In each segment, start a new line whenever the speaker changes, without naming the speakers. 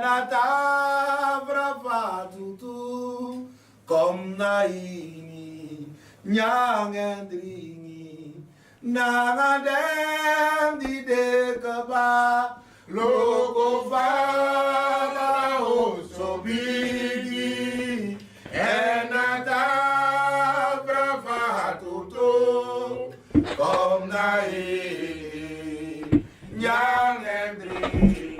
Enata brava tutu kom na ini nyang endringi nanga dem di de kaba logo fala o sobigi enata brava tutu kom na ini nyang endringi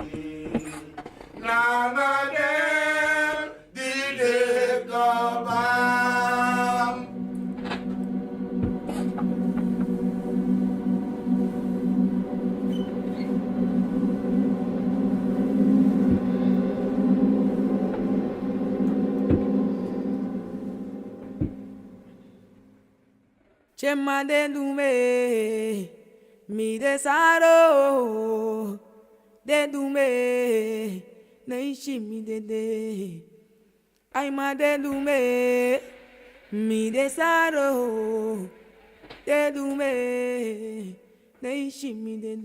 nanga dem di de kaba.
Chema de dume, mi desaro, de dume, naishi mi de, ay ma de dume, mi desaro, de dume, naishi mi de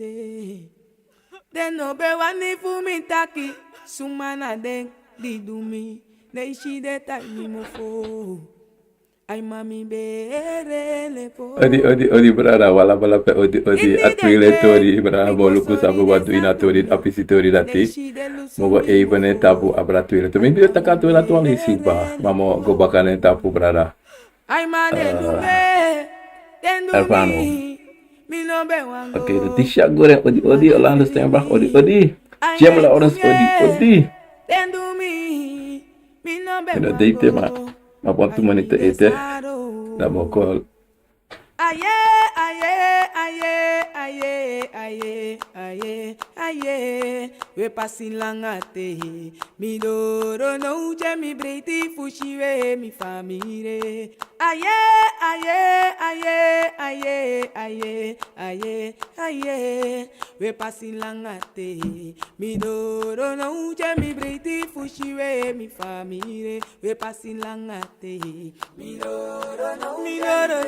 no be wani fumi taki, sumana de di dumi, naishi de tai mi mofo. Ay mami bere le po.
Odi brada wala bala pe odi atwile tori brada bolu ku sabu wadu ina tori apisi tori dati. Mobo even tapu abra twile. To mimi taka twila to ali siba. Mamo go bakane tapu brada.
Ay ma dendu
Alfano.
mi no be wango.
Okay, the tisha gore odi Orlando Steinbach odi Jamla orange odi.
Dendu mi no be
wango. Ida date ma pontu monita ete. Da bokol.
Aye. We passin langate. Mi loro no je mi breiti fushiwe mi famire. Aye. We passin langate. Mi loro no je mi breiti fushiwe mi famire. We passin langate. Mi loro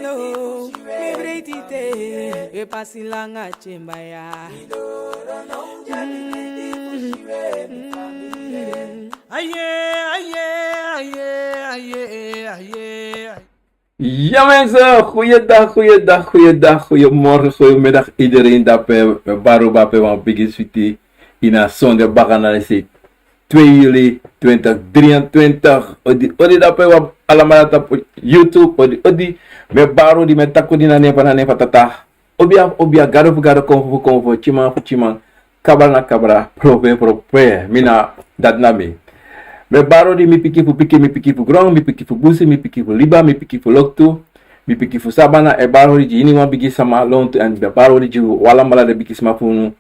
no mi breiti te. We passin langate mbaya. Mi loro no je mi breiti fushiwe mi famire. Aye.
Ja mensen, goeiedag, goedemorgen, goedemiddag iedereen dat we Baruba van Biggie Sweetie in een zondag bakanalisie 2 juli 2023. Odi dat we allemaal op YouTube, odi met Baru die met taku die na nepa tata. Obia garo konvo chima kabra prope mina dat nami. Me baro di mi piki fu grong, mi piki fu busi, mi piki fu liba, mi piki fu loktu, mi piki fu sabana, e baro di ini wan bigi sama lontu, en be baro di ju wala mala de bigi sma funu,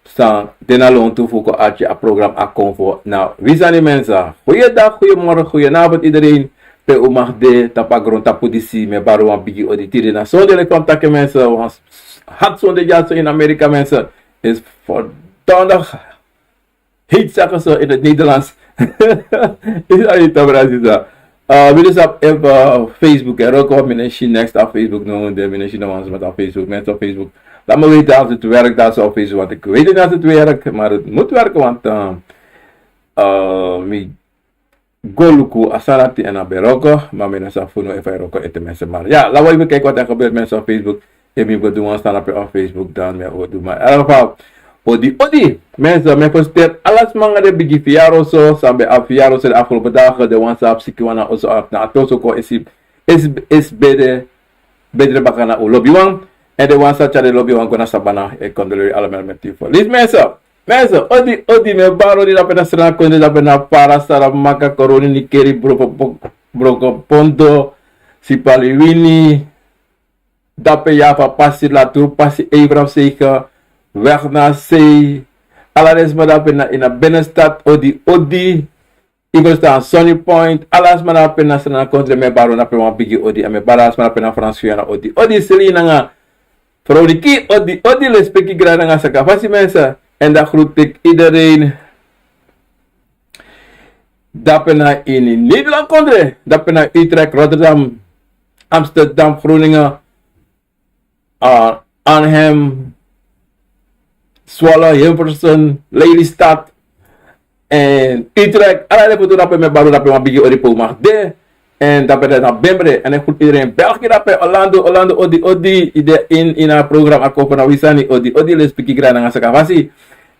san dena lontu fu ko atje a program a konvo. Nou, wie zijn die mensen? Goeiedag, goeiemorgen, goedenavond iedereen. Pe umag de tapagron tapudisi, me baro wan bigi auditeren. Na zonde le contacten mensen, want had zonde jatso in Amerika mensen, is voor donderdag. Heet zeggen ze in het Nederlands. Is uit Brazil. We dus op Facebook en ook op mensen next op Facebook noemen de mensen nog eens met op Facebook, mensen op Facebook. Laat me weten als het werkt dat ze op Facebook, want ik weet niet als het werkt, maar het moet werken, want mi goluku asalati en aberoko, maar mensen voelen even roko eten mensen. Maar ja, laten we even kijken wat er gebeurt mensen op Facebook. En mi bedoel ons staan op Facebook dan meer wat doen, maar in ieder geval. Odi, mensen, men posteert alles manga de bigi fiaro so, sambe a fiaro so de afgelopen dagen, de WhatsApp sikwana also af na atoso ko is bedre bakana o lobby wan, en de WhatsApp chat de lobby wan kona sabana e kondolori allemaal met tifo. Lis mensen, odi me baro di dapena sena konde dapena para sara maka koroni ni keri broko pondo, si paliwini, dape java passi latu, passi Abraham zeker, weg naar zee. Alles maar dat in de binnenstad. Odi. Ik wil staan Sunny Point. Alles maar dat in de country met baro na pe bigi odi. En met baras maar dat in Fransuyana odi. Odi Selina nga. Vrouwdiki odi les peki grada nga saka. Fasi mensen. En dat groet ik iedereen. Dat in Nederland country. Dat in Utrecht, Rotterdam, Amsterdam, Groningen, Arnhem, Zwolle, Hilversum, Lelystad, En Utrecht, alle foto dat met baru dat met bigi ori po mag de. En dat ben naar Bembre en ik goed iedereen België dat met Orlando odi ide in een programma kopen na wisani odi les piki grana nga sakavasi.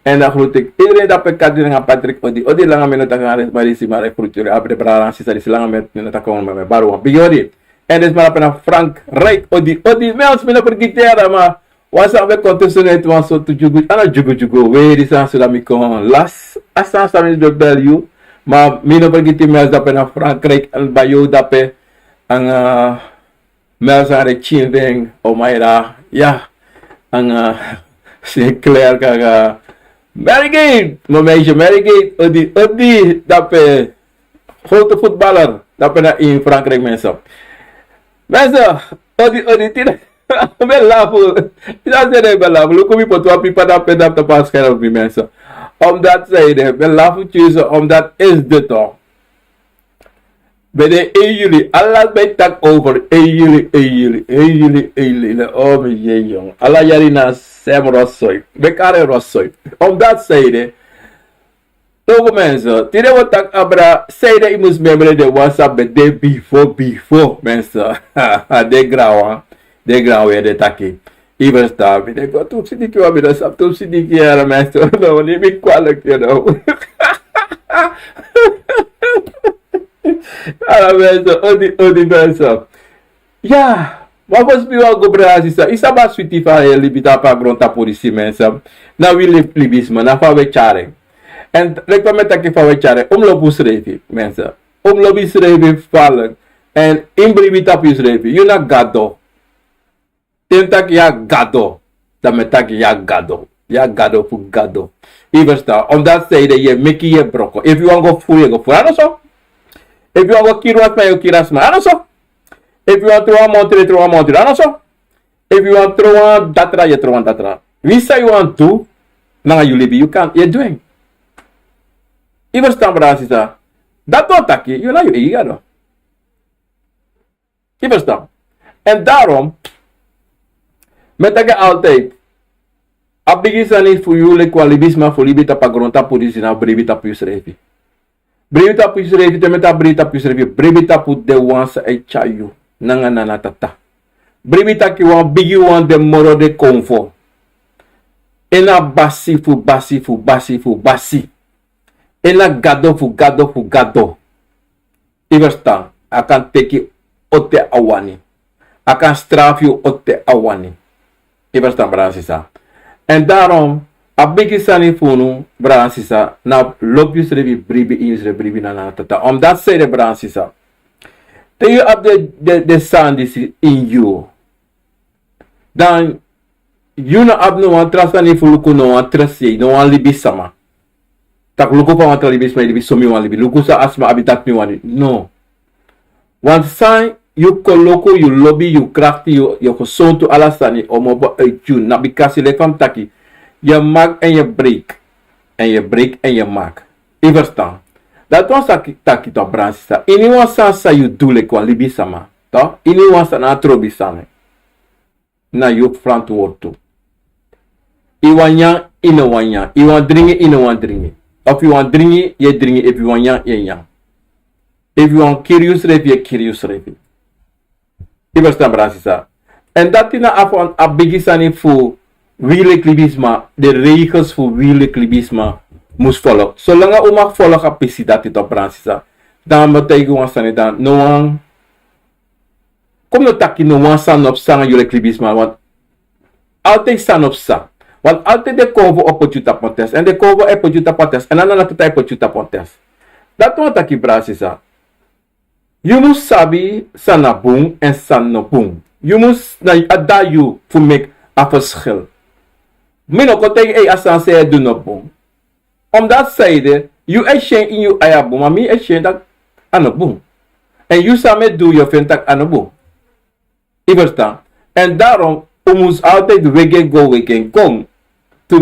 En dan groet ik iedereen dat met Kadri en Patrick odi langa met dat gaan marisi maar ik groet jullie abre braran sisa di langa met dat komen met baru bigi odi. En dus maar naar Frank Rijk odi mels met per gitara maar was avec contexte net was so to jugu ana jugu we di sa so dat mi kon las asa sa mi de bel maar mino per giti mels dat naar Frankrijk en bayo dat pe ang mels aan de chinveng o maira ja ang Sinclair kaga Marigate no meisje Marigate odi dat pe grote voetballer dat pe in Frankrijk mensen odi tira ben lafo dat is ben lafo look me pot wat pipa dat pe dat te pas krijgen op die mensen omdat zij de ben lafo choose omdat is de toch bij de jullie alles bij tak over jullie oh mijn jee jong alla jari na sem rossoy bekare rossoy omdat zij de Togo mensen, tine wat tak abra, zei dat je moest membre de WhatsApp bij de before mensen, de grawa weer de taki. Iber sta, ik go toep sidiki wa bida sap toep sidiki ya mensen, no, niet meer kwalijk, you know. Alla mensen, odi mensen. Ja, wat was bij wel gobrazi sa, isa ba sweetie van je libita pa gronta politie mensen, na wie libisme, na fa we charing. En reclament dat ik van wat jaren omloop schrijven, mensen. Omloop schrijven vallen. En inbrimi tap schrijven. Je na gado. Tentak ja gado. Dan met tak ja gado. Ja gado voor gado. Je verstaat. Omdat zij dat je meki je broko. If you want go voor je go voor. Ano zo? If you want go kiras ma je kiras ma. Ano zo? If you want throw a montre. Ano zo? If you want throw a datra je throw a datra. Wie say you want to? Nanga you live. You can't. You're doing. Je verstaat brasisa. Dat doet takje, je laat je hígado. Je verstaat. En daarom, met dat je altijd, abdigisa niet voor jullie kwalibisme voor libita pagronta politie na brevita pusrevi. Brevita pusrevi, te met dat brevita pusrevi, brevita put de wansa e chayu, nanga nanatata. Brevita ki wan bigi wan de moro de konfo. Ena basi fu basi. Ena gado fu gado. Iverstaan, akan teki ote awani. Akan straf you ote awani. Iverstaan, Bransisa. En daarom, abiki sani funu, Bransisa, na lopjus revi bribi na tata. Omdat zij de Bransisa. Then you have the sand is in you. Dan, you na ab no wan trasani fuluku no wan trasi, no wan libisama. Tak luku pa wan libis may libis somi wan libis. Luku sa asma abitat mi wan. No. Want san you koloko, you lobby, you crafty, you kosonto alasani o mobo you na bikasi lekam taki. Je mag en je break. En je break en je mag. Je verstaan. Dat was taki to bransisa. Ini wan san sa you do le kwa libisama. To? Ini wan san na trobi sane. Na you front word to. Iwan ina wan yang. Iwan dringi ina wan dringi. If you want dringi, ye dringi. If you want yang, ye yang. If you want curious ref, ye curious ref. Je verstaan Bransisa. En dat is nou een begisani voor wille klibisma. De regels voor wille klibisma moest volgen. Zolang je mag volgen, pisi dat het op Bransisa. Dan betekent gewoon sani dan. No one. Kom no taki no one san op sang jullie klibisma. Want altijd san op sang. Want altijd de cover op het juta pontes. En de cover op het juta pontes. En dan het type op het juta pontes. Dat wat taki Bransisa. You must sabi sana boom en sana boom. You must ada you for make a verschil. Min ook tegen asan say do no boom. Omdat zijde, you exchange in you aya boom, maar mi exchange dat ano boom. En you samen do your friend tak ano boom. Je verstaan? En daarom, we moest altijd wegen kom. To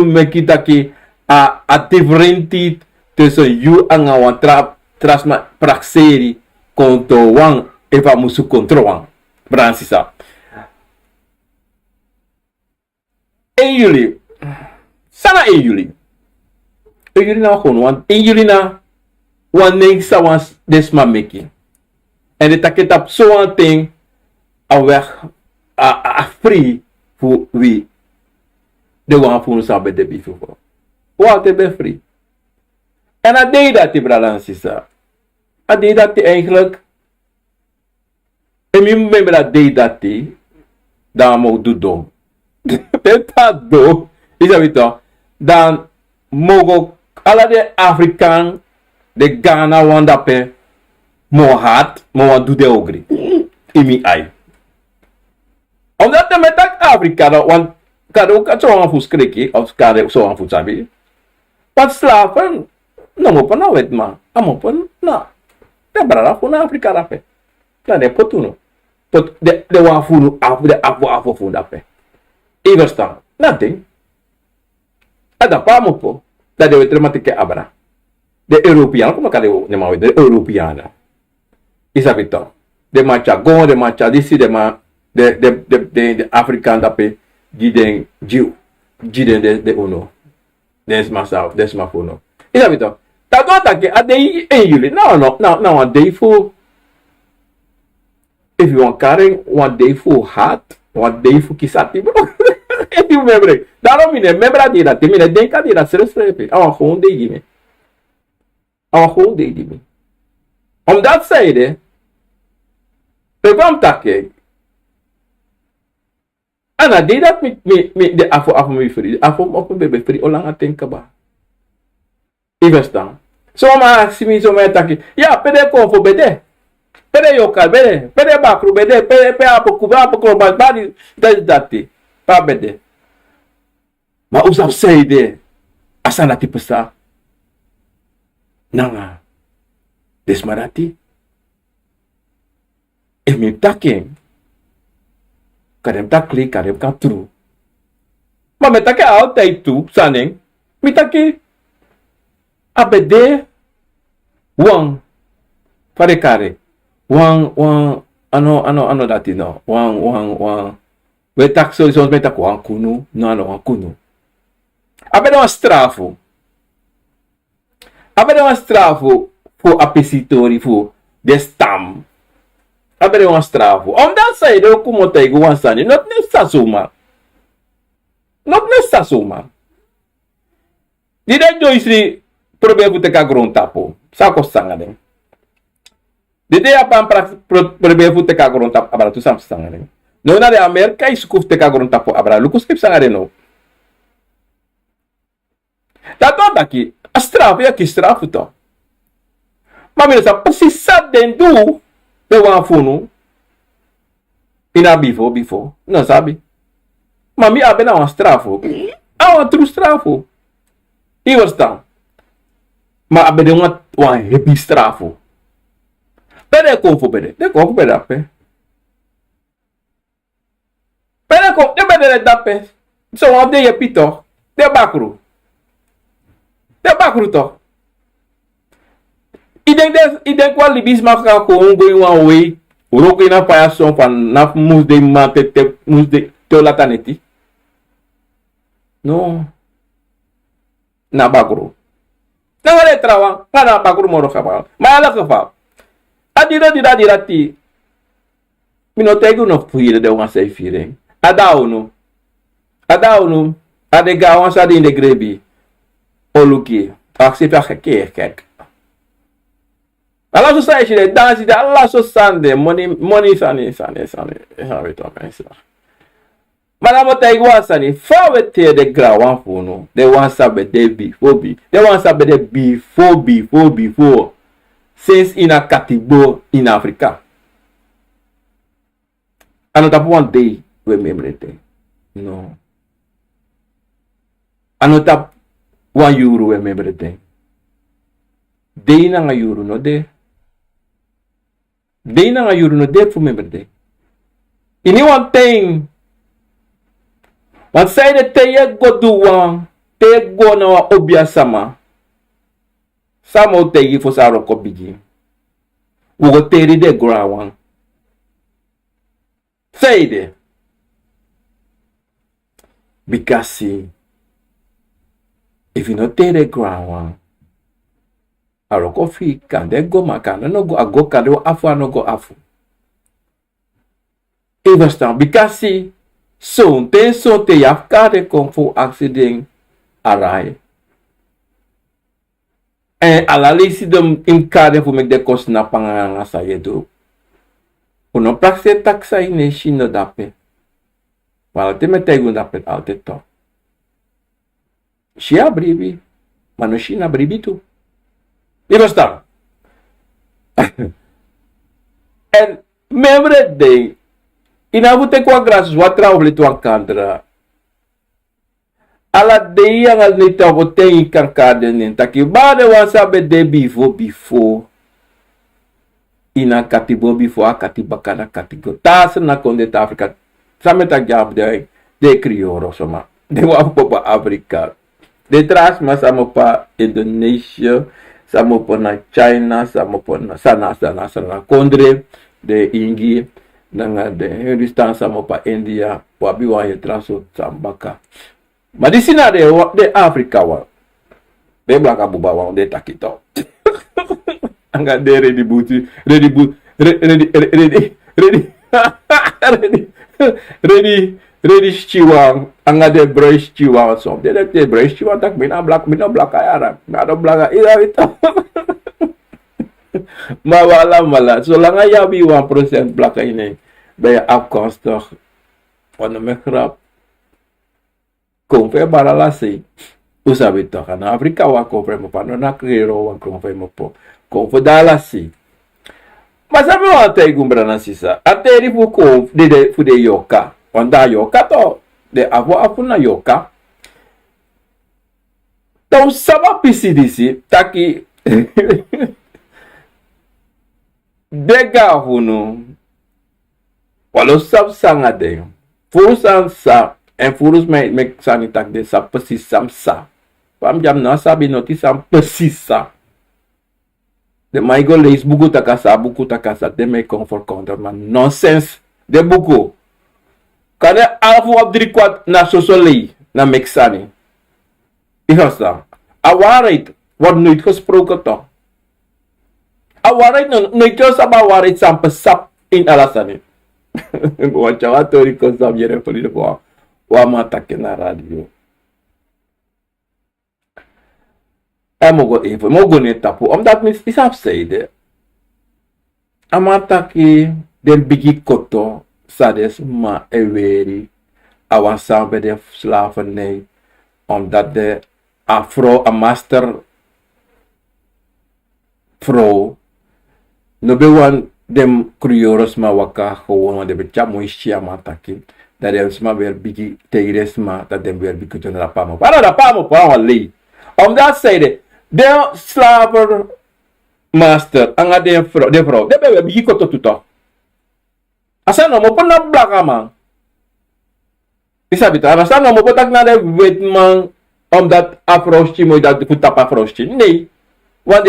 make it taki a different tussen you en een trasma praxeri konto wang eva musu kontrowang. Bransisa. En jullie. Sana en jullie. jullie nou gewoon, want in jullie na, wanneer ze was desma meki. En de taket op zo'n ding, a weg, a free, voor wie, de wan voor ons hebben de bifu voor. Wat is free? En a deed dat die bralans is dat. A deed dat die eigenlijk, en mi me dat deed dat die, dan moet do dom. Dat do, is dat toch? Dan mogen alle de Afrikaan, de Ghana wandape, mo hat, mo do de ogri. In mi ai. Omdat de met dat Afrika, want kade ook zo aan voet kriki, of kade zo aan voet sabi. Wat slapen, no mo pa na wet ma, amo pa na. De brada fu na Afrika rape. Na de potuno. Pot de wan fu afu de afu fu dape. Iverstaan, nothing. Ada pa mo po. Dat de wetrematique abra. De Europeanen, como kade o nema de Europeanen. Isabito. De macha gon, de macha disi, de Afrikaan dape giden jiu. Giden de uno. Des masau, des mafuno. Isabito. Dat wat dat a day en jullie. Nou, a day for. If you want carrying, one day for hat, one day for kisati, bro. If you remember, daarom in membra die dat, die denka die dat zelfs strepen. Awa gewoon deed die me. Awa gewoon deed die me. Omdat zeiden, kwam takke. En hij deed dat met de afo me free. Afo op een bebe free, olang a tenka ba. Je verstaan. Zo maar, simi zo maar takke. Ja, pede kon voor bede. Pede yokal, pede bakru, pede apo kuba, badi, dat is. Pa bede. Maar usap zeide, asana tipe sa. Nanga. Desmarati. E mi taking. Kadem takli, kadem kan true. Maar met take altijd toe, saning. Mi take. Abede. Wang. Pare kare. Wang, ano dati no. Wang. We tak soms met tak wang kunu. No, wang kunu. Abede uma strafo. Abede uma strafo voor apesitori, voor de stam. Abede uma strafo. Omdat zij er ook moet tegen wan sani. Not necessarily. Not necessarily. Die dat joisri probeer voor te ka grond tapo. Sako sangade. Die dat apan probeer voor te ka grond tapo. Abra tu sam sangade. No na de Amerika is kuf te ka grond tapo. Abra lukus kip sangade no. Dat wat daqui, a straf é que straf to. Mas mesmo precisa dentro de uma funo. Ina before, não sabe? Mas me abre uma strafo. Ah, uma true strafo. E você tá? Mas abre uma heavy strafo. Pede confo pede, de confo pede ape. Pede confo, de pede de ape. So uma de pito, de bakru. De bakru to. Iden kwa libis maka ko ngoi wa we. Uroko ina pa son fan na mus de mate te mus de to lataneti. No. Na bakru. Na wale trawa, na bakru moro khaba. Ma ala khafa. Adira ti. Mino tego no fuire de uma sei fire. Adauno. Adega wan sa de grebi. Oluki, aksi pa kek. Allah so say she dance de Allah so sande money sani. Have to mensa. Madame ta igwa sani, fa wete de gra wan fono. De wan sabe de before. De wan sabe de before. Since in a katibo in Africa. Another one day we remember it. No. Another €1 remember the day na nga euro no de. Day na nga euro no de remember de. Ini one thing. Wat say de teye go duwang, teye go na wa obya sama. Sama o tegi fo sa roko bigi. Ugo teri de grawang. Say de. Bikasi. if you no tere ground, aloko fi kande go makana no go ago kande o afu no go afu. E verstaan, because sonte yafkade kon fu accident arai. En alalisi dem in kade fu mek de kos na panganga sa yedo. Uno prakse taksa ine shino dape. Wala te metegu dape alte to. Și abribi, ma non și abribi tu. E basta. En membre de inavute qua graças wa traule tu ancandra. Ala de yang al ni ta vote kankade nin taki bade wa sabe de bifo. Ina katibo bifo akati bakana katigo. Tas na konde ta Afrika. Sameta jab de crioro soma. De wa popa Afrika. De trás, mas samo pa Indonesia, samo pa na China, samo pa na sana kondre de Ingi, nanga de Hindustan, samo pa India, wabi wa ye traso sambaka. Ma di sina de Afrika wa, de blaka buba wa de takito. Anga de ready chiwang anga de brace chiwang so de brace chiwang tak mina black ayara ada black ira itu mala so langa ya bi 1% black ini bij afkomstig van de megrap konfe baralasi usabi to kana Afrika wa konfe mo pano na krero wa konfe mo po konfe dalasi masabi wa te gumbra na sisa ateri fu konf de fu de yoka onda yoka to de avo na yoka então sama pisidisi taki dega hunu walo sab sanga de furusan sa en furus me sanitak de sa pesisam sa pam jam na sabi notisam pesisa de maigo leis buku takasa de me comfort counter man nonsense de buku kada alfu abdirikwat na sosolei na mexani. Ihasa. Awarit wat nooit gesproken toch. Awarit nooit jos awarit sampai sap in alasani. Buat cawa tori konsam yere poli de boa. Wa mata na radio. Mogo ne tapu. Omdat mis isap seide. Amata ki den bigi koto sades ma eweri awansan bij de slavernij omdat de afro a master vrouw no be wan dem krioros ma waka gewoon de becha moishia mataki dat de sma weer bigi teires ma dat dem weer bigi tona pamo para da pamo pa wali omdat zeide de slaver master anga de vrouw de be bigi koto tuto asano mo pun na blaka man. Isa bita, asano mo potak na de wet man omdat afrosti mo dat kutap afrosti. Nee. Wat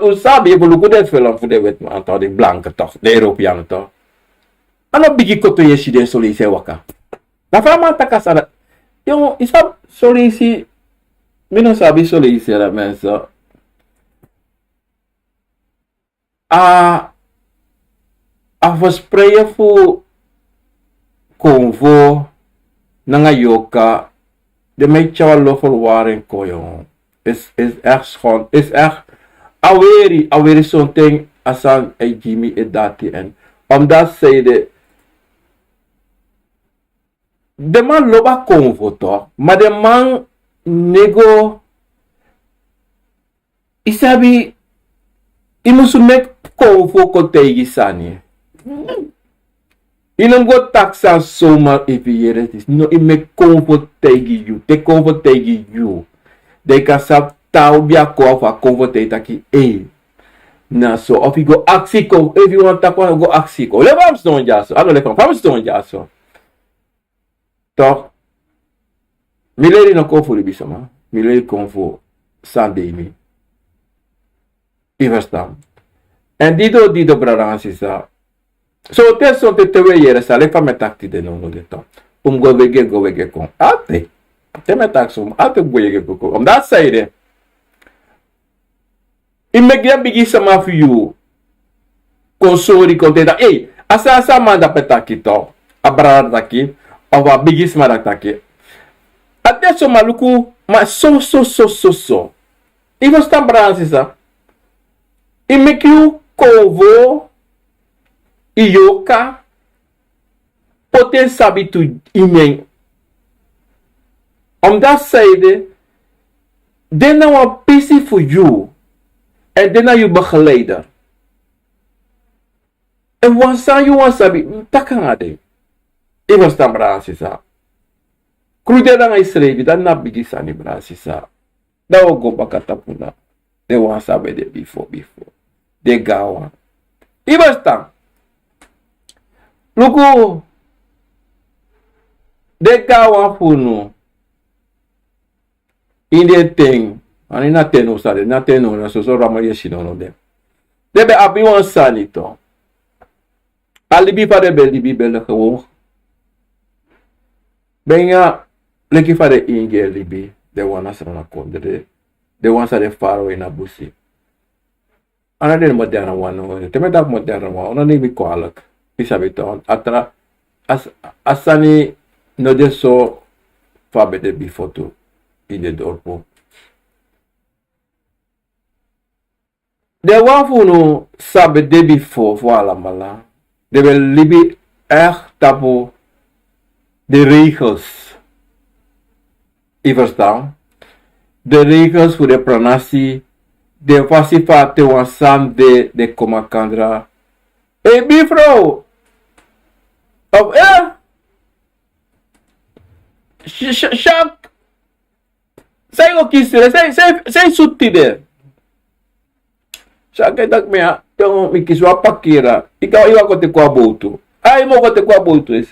u sabi evoluku de film fu de wet man to de blanke toch, de European toch. Ano bigi koto yesi de soli se waka. Na fama takasana. Yung isa soli si mino sabi soli si la mensa. A verspreiden voor convo nanga yoka de mij chawalo verwaring koyo is echt schoon is echt aweri zo'n ding asan e Jimmy e dati en omdat zeide de man loba convo toch maar de man nego isabi imusumek convo kotegi sani Inam go taxa soma eviere is no ime comfort tegi you te comfort tegi you de kasap tau bia ko fa comfort taki na so of you go axiko if you want takwa go axiko le vamos non jaso ano le vamos non jaso to mileri no ko fuli bisama mileri comfort sandemi ivastam en dido braransi sa so te son te tewe yere sa le fa metakti de no de to go wege kon ate Tema taxum, ate boye ko. Omdat sayde. Imegya bigi sama for you. Konsori kontenta. Asa manda petaki to. Abrara taki. Ova bigi sama taki. Adesso maluku ma so. Ivo sta brasisa. Imekiu kovo. Iyoka. Poten sabitu imen. Omdat sayde. Dena wa pisi for you. En dena you begeleider. En wansa you wansabi. Takangade. Ivo sta brasisa. Krude lang Israeli, dan nabigisa ni Brasisa. Daw go bakatapuna. De wansabi de before. De gawa. Ivo sta. Luku. De gawa funu. Inde ting. Ani na tenu sade. Na tenu na so ramaye shinono de. Debe abi wansani to. Alibi pa de bel di bibel gewoon. Benga. Leki fare inge libi. De wana sana kondre. De wana sa de faro ina busi. Ana de moderna wano. Teme da moderna wano. Ona ni mi kwalak. Isabi to. Atra. Asani. No de so. Fabe de bifoto. Ide dorpo. De wafunu sabe de bifo. Voilà mala. De wel libi. Tapo. De regels. Je verstaan? De regels voor de pronatie, de facifate te wansam de komakandra. Bifro! Of Shak! Zij ook kiezen, zij zoetide. Shak, kijk dat me, ik kies wat pakira. Ik hou je wat te kwa boto. Ai, mo wat te kwa boto, is.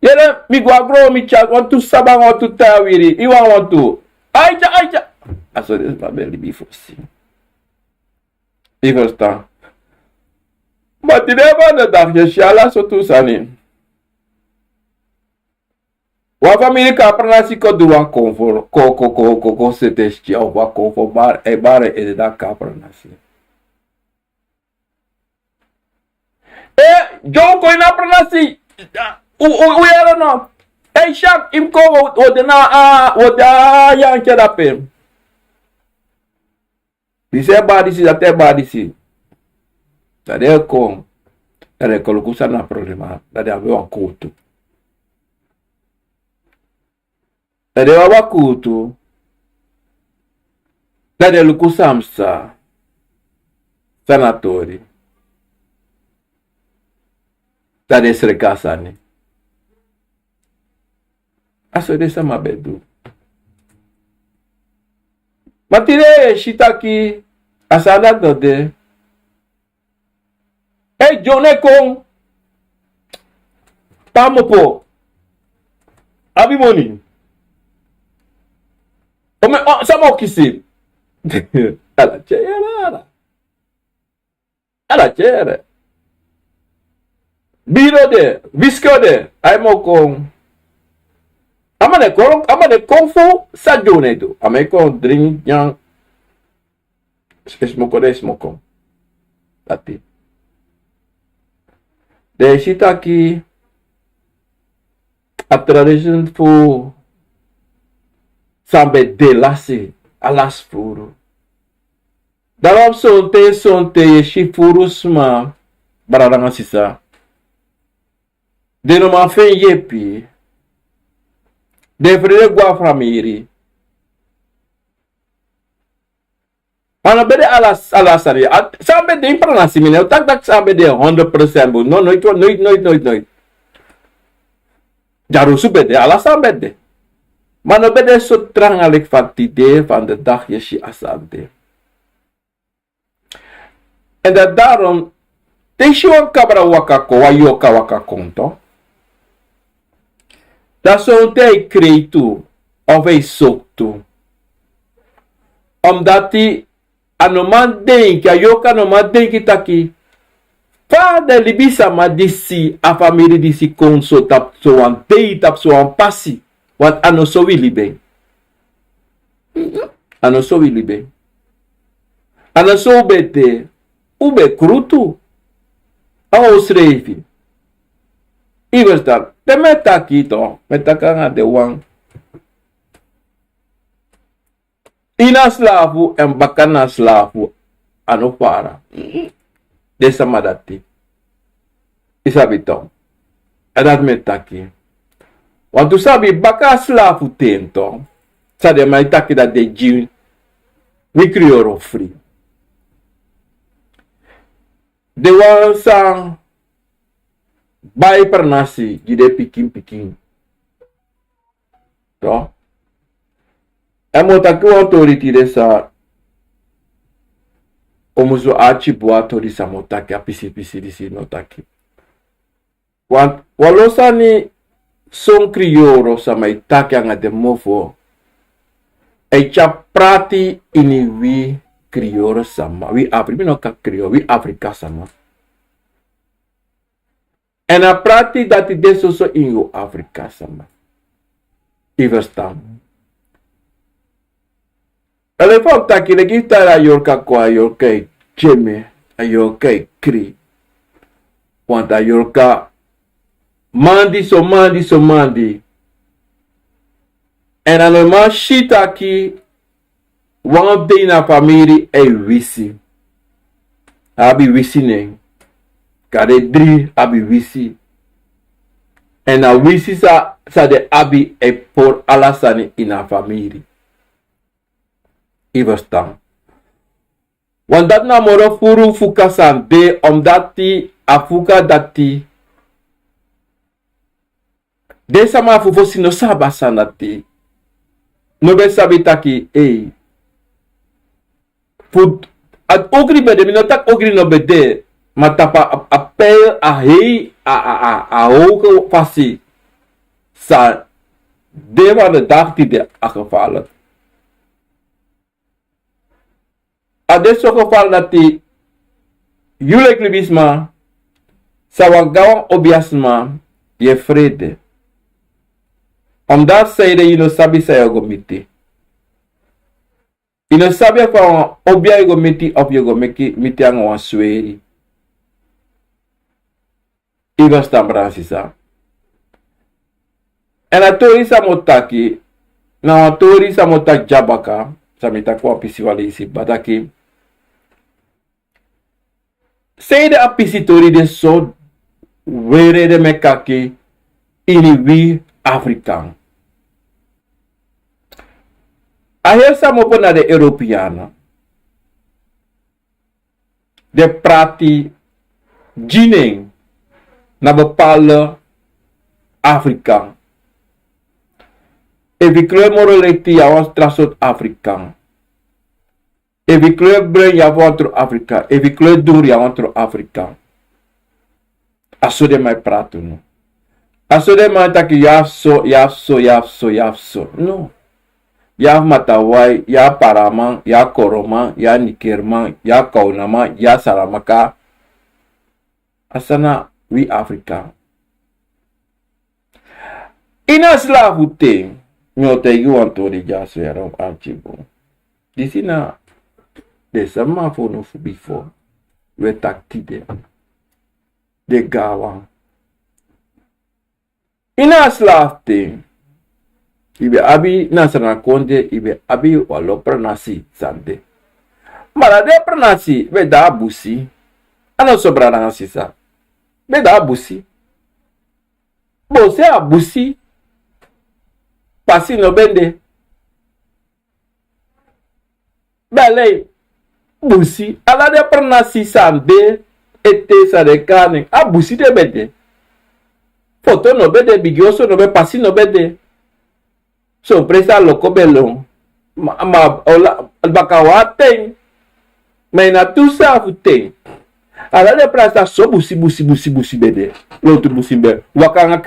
Yele mi guagro mi chat want to sabang want to tawiri. Iwa want to. Aija. Aso des ma beli bifo si. I verstaan. Maar die hebben de dag je shala so tu sani. Wa familie ka pranasi ko duwa konfor. Ko setesti au wa konfor bar e bare e da ka pranasi. John ko ina pranasi. O era não. Shak imko o da yang kedape. Dise badisi até badisi. Tade com. Era colocusa na problema. Tade aveva un culto. Tade aveva culto. Tade lucusamsa. Senatori. Tade essere casani. Aso dessa mabedu. Matire shitaki asada dode. Jone kong pamopo. Abimoni. Ome sama kisi. Ala chere. Biro de, visco de, ay mo kong. Amane konfo sa jone do. Ame kon drink yang. Smoko. Lati. De shita ki a tradition fu sambe delasi alas furu. Dalam sonte shifurus ma bararanga sisa. De no ma fen yepi. De frere gua framiri. Ana bede alasari. Sambe de impranasi mine. Tak sambe de 100% bu. No, nooit. Jarusu bede alasan bede. Maar no bede so trangalik van het idee van de dag jeshi asante. En dat daarom, teshi wan kabra wakako, wa yoka wakakonto. Dat zo'n te kreitu, of hij soktu. Omdat hij anoman denki, ayoka anoman denki taki. Fada libisa ma disi, a família disi konso tap so an tei tap so an pasi. Want ano so willi ben. Ano so willi ben. Ano so bete. Ube krutu. Ao srefi. Iverstal. De meta kito. Meta kanga de wang. Ina slavu en bakana slavu. Ano para. Dessa madati. Isabitong. Adat metaki. Want tu sabi baka slavu tento. Sade mai taki da de jin. Mi crioro free. De wan sang bai per nasi gide pikin. To. Emo taki autority dessa omuzo achi boato di samotaki apisi disi notaki. Want walosani son crioro sama itaki anga de mofo. E cha prati ini wi crioro sama. Wi apri no ka crioro, wi Afrika sama. En a prati dati deso so ingo Afrika sama. Iverstam. Ele volta que le gusta a yorka kwa yorka jeme a yorka kri. Wanta yorka mandi. En alema shita ki wan de na famiri e wisi. Abi wisi ne. Kade dri abi wisi. En a wisi sa de abi e por alasani ina famiri. Iverstam. Want dat na moro furu fuka sande omdat ti afuka dati. Desa ma fufo sino saba sanati. No be sabitaki Fut at ogri bede minotak ogri no bede matapa apel a hei a hoge fasi. Sa deva de dag die de gevallen. Adesso geval dat die jullie klubisma sawagawan obiasma je vrede. Omdat zij de ino sabi sa yogo miti. Ino sabi fa obia yogo miti op yogo miti ang wan sweri. Iwas tambrasisa. En atori sa motaki na atori sa motak jabaka samita kwa pisiwalisi bataki. Sei de apisitori de so were de mekaki ini wi Afrikaan. Aher samo po na de Europeana. De prati jining na bepaalde Afrikaan. E vi kleur morality ya was trasot Afrikaan. E vi kleur brain ya wantro Afrika. E vi kleur dur ya wantro Afrikaan. Aso de mai prato no. Aso de mai taki yafso. No. Ya matawai, ya paraman, ya koroman, ya nikirman, ya kaunaman, ya saramaka. Asana wi Afrika. Ina slavu te. Nyote yu wantori jaso ya rom archivo. Disina desa mafono fu before. We taktide. De gawa. Ina slav te. Ibe abi nasana konde ibe abi walo pranasi sande. Mara de pranasi be da abusi. Ano sobra na sisa. Be da abusi. Bo se abusi. Pasi no bende. Bele busi. Ala de pranasi sande. Ete sa de kane. Abusi de bende. Foto no bende. Bigioso no be pasi no bende. Sorpresa loko belong. Bakawateng. May natusa futeng. Ala de prasa so busi bede. Lotu busi be. Wakanga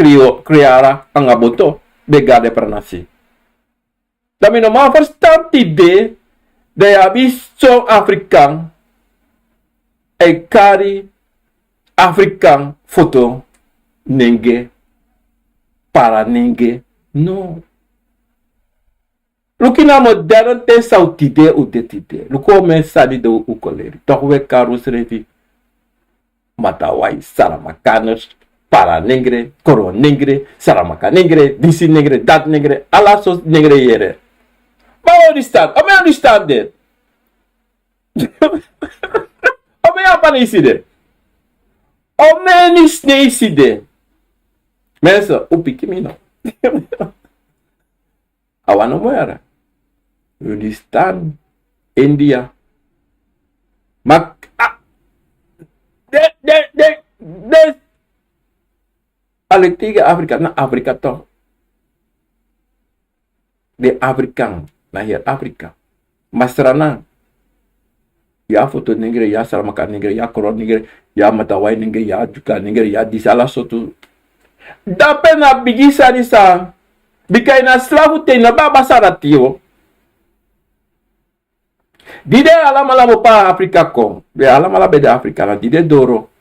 kriara anga boto. Begade pernasi. Dami no ma verstaan tide. De abis so Afrikaan. E kari Afrikaan foto. Nenge. Para nenge. No. Lukina modern te sautide u detide. Luko men sadi de u koleri. Toch we karus revi. Matawai saramakaners. Para negre, koro negre, saramaka negre, disi negre, dat negre, alla sos negre yere. But understand? I understand it. I apa isi de? O meni snesi de? Mensa, o pikimino. Awan moera. You understand? India. Mak de Alek tiga Afrika na Afrika to. De Afrikaan na hier Afrika. Masrana. Ya foto negre, ya saramaka negre, ya koro negre, ya matawai negre, ya juka negre, ya disala sotu. Dape na bigisa di sa. Bikay na slavu te na baba saratio. Dide alam pa Afrika ko. Be alam beda Afrika na dide doro.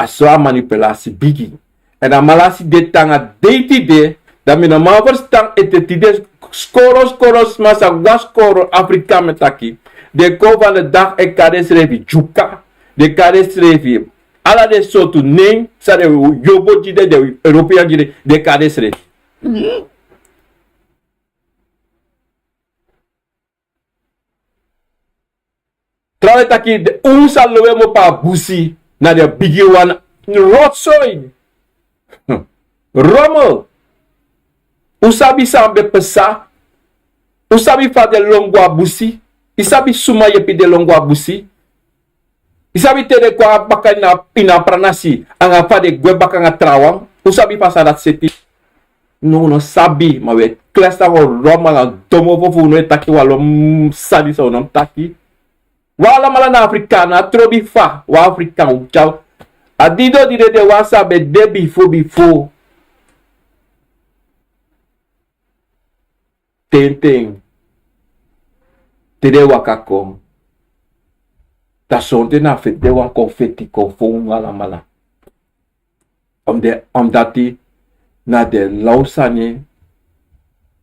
Aswa manipulasi bigi. En a malasi de tanga deiti de. Da mina mavers tang ete tide skoros masa waskoro Afrika metaki. De ko van de dag e kades revi juka. De kades revi. Ala de sotu neng. Sa de yobo jide de European jide. De kades revi. Trouwens taki de unsa lowe mo pa busi. Na de bigi wan rotzooi. Rommel. Usabi sambe pesa. Usabi fa de longwa busi. Isabi suma yepi de longwa busi. Isabi tede kwa baka ina pranasi. Anga fa de gwe baka nga trawang. Usabi fa sadat seti. No sabi. Ma we klesta ko roma nga domo vofu no taki walo sadi sa unam taki. Wala mala na Africana, trobi fa, wa African uchaw. Adido dire de wasa be de bifo. Tenteng. Tede wakakom. Ta sonte na fet de wan konfeti konfo wala mala. Omdati na de lausanye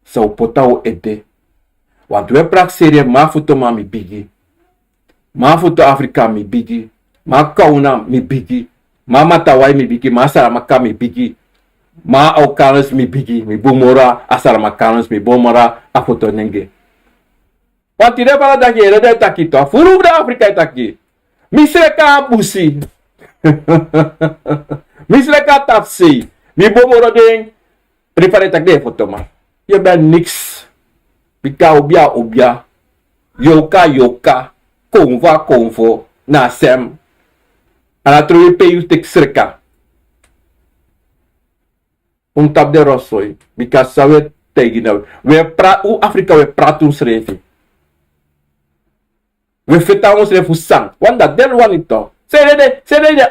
sa upotao ede. Want we prak serie ma futo mami bigi. Ma foto Afrika mi bigi. Ma kauna mi bigi. Ma matawai mi bigi. Ma saramaka mi bigi. Ma aukanos mi bigi. Mi bumora asaramakanos mi bumora a foto nenge. Want ide para daki ede taki to. Furu da Afrika taki. Misreka busi. Misreka tapsi. Mi bumora ding. Rifare tak de foto ma. Je ben niks. Bika obia. Yoka. Konvo, na sem. Ana trouwe peyu tek sreka. Tap de rosoi. Because sawe tegi na. Afrika we pratu srefi. We feta ons refu sang. Wanda del wanito. Sede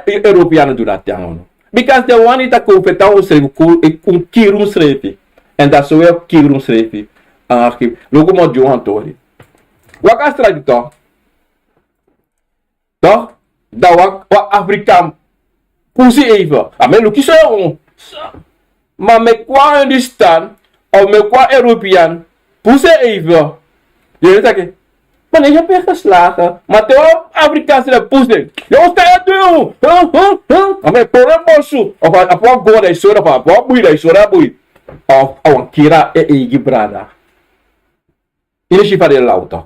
de Europeano do dat yang. Because de wanita ko feta ons refu kun kirum srefi. En dat so we kirum srefi. Anarki. Logo mo Johan tori. Wakastra dito. Toch? Dat wat Afrikaan pussy even. Maar look eens aan. Maar met qua understand of met qua European pussy even. Je weet het. Maar ik heb je geslagen. Maar de Afrikaanse pussy. Je sta je doen. Maar voor een bosu of een wat goede is zo of wat boei is zo dat boei. Of een kira e brada. Ini si pa de lau toch?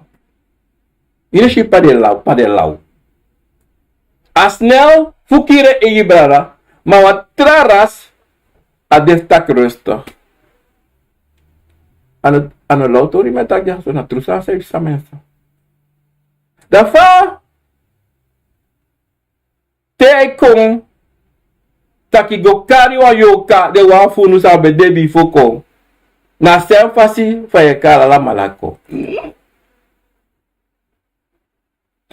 Ini si pa de lau. Asnel fukire e brada, maar wat traras a destak rustig. Aan het lautori met dat ja, zo na trusa se sa mensen. Dafa te kon taki go kari wa yoka de wa funu sa be debi foko. Na sem fasi fa ye kala la malako.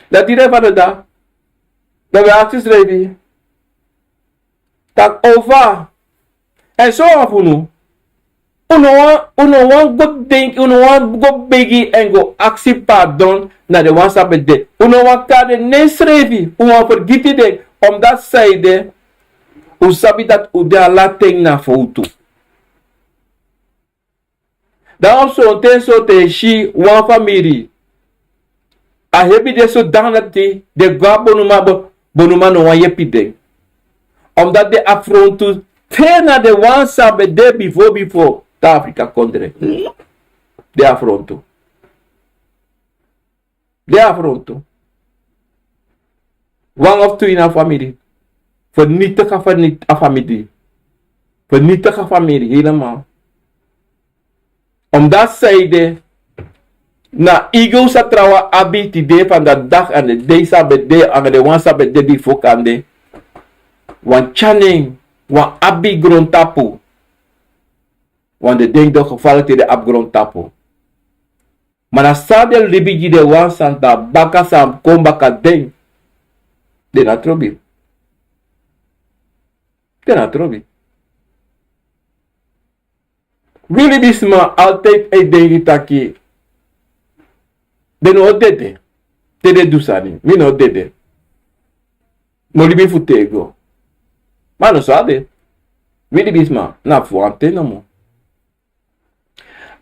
Dat dire van da. Dat we acties ready. Tak over. En zo af unu. Uno wan go denk, uno wan go begi en go actie pardon na de wan sabe de. Uno wan kade ne srevi. Uno wan vergiti de. Omdat zij de. U sabi dat u de ala ting na foto. Daarom zo'n ten soorten shi wan familie. A hebi de so danati de gwa bonuma no wan yepi de. Omdat de afrontu tena de wan sabe de before ta Afrika kondre. De afrontu. De afrontu. One of two in a familie. Vernietige a familie. Vernietige familie, helemaal. Omdat zij de na ego sa trawa abi ti de van dat dag en de day sabe de en de wan sabe de before kande. Wan channing, wan abi grond tapu. Want de ding doch gevallen te de abgrond tapu. Maar na sadel libiji de wan santa baka sam kombaka ding. De na trobi. De na trobi. Willy Bisma altijd een ding taki. De no dede. Dede dusani. Mi no dede. Molibi futego. Maar no sabe. Willy Bisma na fuante no mo.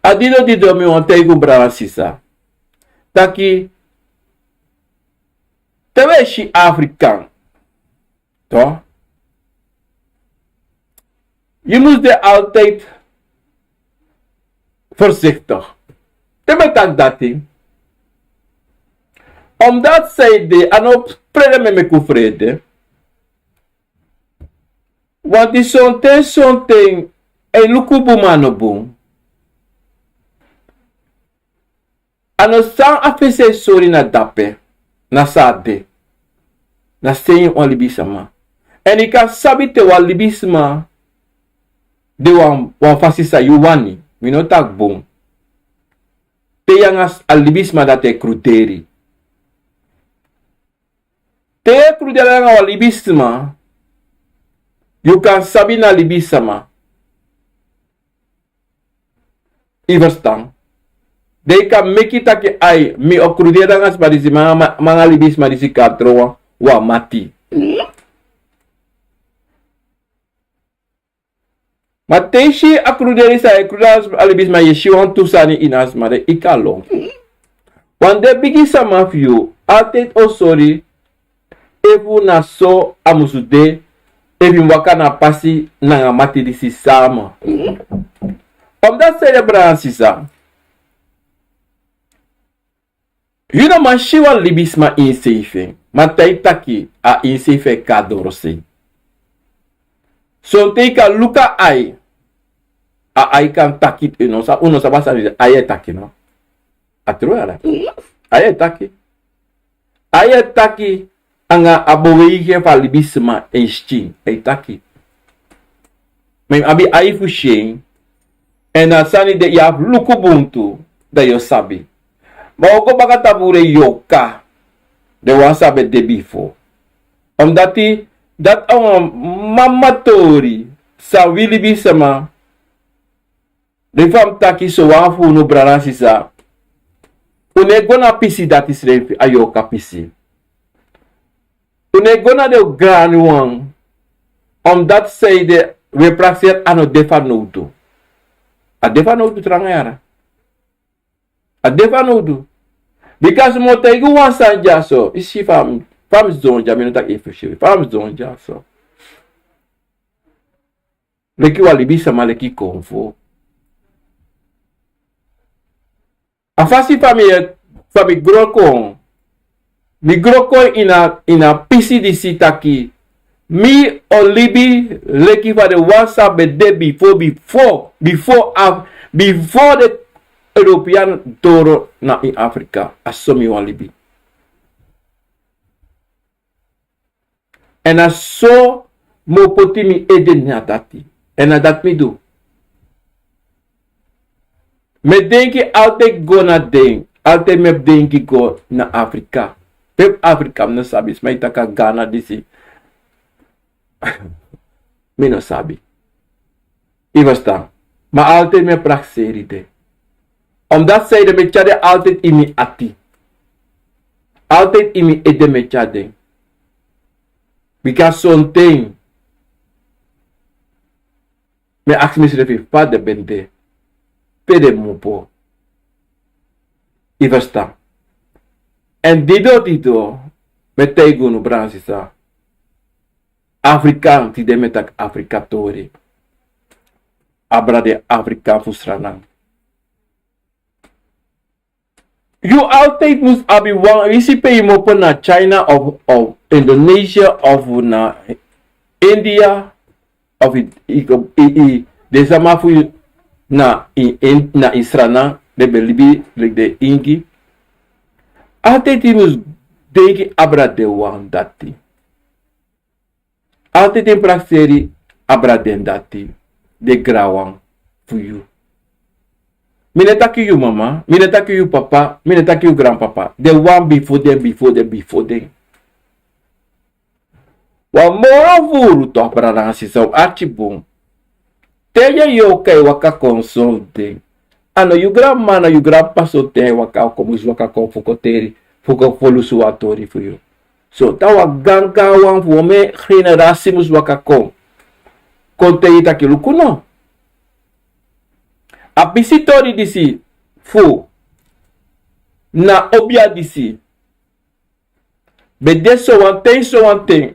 Adido di domi ontego brava sisa. Taki. Teweshi Afrikaan. Toch? Je moest er altijd voorzichtig. Te betak dat ding. Omdat zij de aan op vrede met me vrede. Want die zo'n ding en lukubu manoboom. Ano sang afese sori na dape. Na sade. Na steyin on libisama. En ik kan sabite wa libisma. De wan fasisa yuwani. Mi no tak boom. Te yangas al libisma dat e kruderi. Te kruderi nga wa libisma. You kan sabi na libisama. I verstaan. De kan meki taki ai. Mi o kruderi nga spadisi mga libisma disi katrowa. Wa mati. Maar teshi akruderi sa ekrudas alibis ma yeshi wan tusani inas ma de ikalong. Want de bigi sama fiyo altijd o sorry evu na so amusude evi waka na pasi na nga mati disi sama. Omdat celebran sisa. Yuna man shiwa libis ma insafe. Ma taitaki a insafe kadorose. So teka luka ai. Ai kan takit uno sa basa ni ai taki no. Atro ara. Ai taki. Ai taki anga aboweige fa libisma enchi. Ai taki. Mem abi ai fushen. En na sani de ya lukubuntu da yo sabi. Ma oko baka tabure yoka. De wan sabe de before. Omdati dat ang mamatori sa Willy Bisama de fam taki so wafu no brana sisa une gona pisi dat is refi ayo kapisi une gona de grani wan dat say de we praxer ano defa nodu a defa nodu trangayara a defa nodu because mo taigu wan sanja so isi fam zonja, mi no tak efficiënt. Fam zonja, so. Leki walibisa ma leki konfo. Afasi fami grokon. Mi grokon ina pisi di sitaki. Mi olibi leki fa de wansa bede before the European toro na in Afrika. Asomi walibi. En so mo poti mi eden na dati. En dat mi do. Me denki altijd go na ding. Altijd me denki go na Afrika. Pep Afrika no sabi. May taka Ghana disi. Mi no sabi. I basta. Ma altijd me praxeri de. Omdat zij de me chade altijd imi ati. Altijd imi eden me chade. Because something me ask me if pa de bende. pede mupo. Ivasta. En dido, meteigo no Bransisa. Afrikaan, ti de metak Afrikatori. Abra de Afrika fusranang. You altijd moest abi wang, isi pe mo na China of Indonesia of na India of de sama fu na na Israna de belibi de ingi. Altijd moest deki abra de wang dati. Altijd in praxeri abra den dati de grawang for you. Mine taki you mama, mine taki you papa, mine taki you grandpapa. The one before them. Wa mora vuru to para sisa archibum. Teya yo kai waka consulting. Ano you grandma na you grandpa so te waka como waka confocoteri, fuko folusu atori for you. So tawa ganga wan fu me generatie mus waka kom. Konte itaki lukuno. A pisitori disi fu na obia disi bede so one thing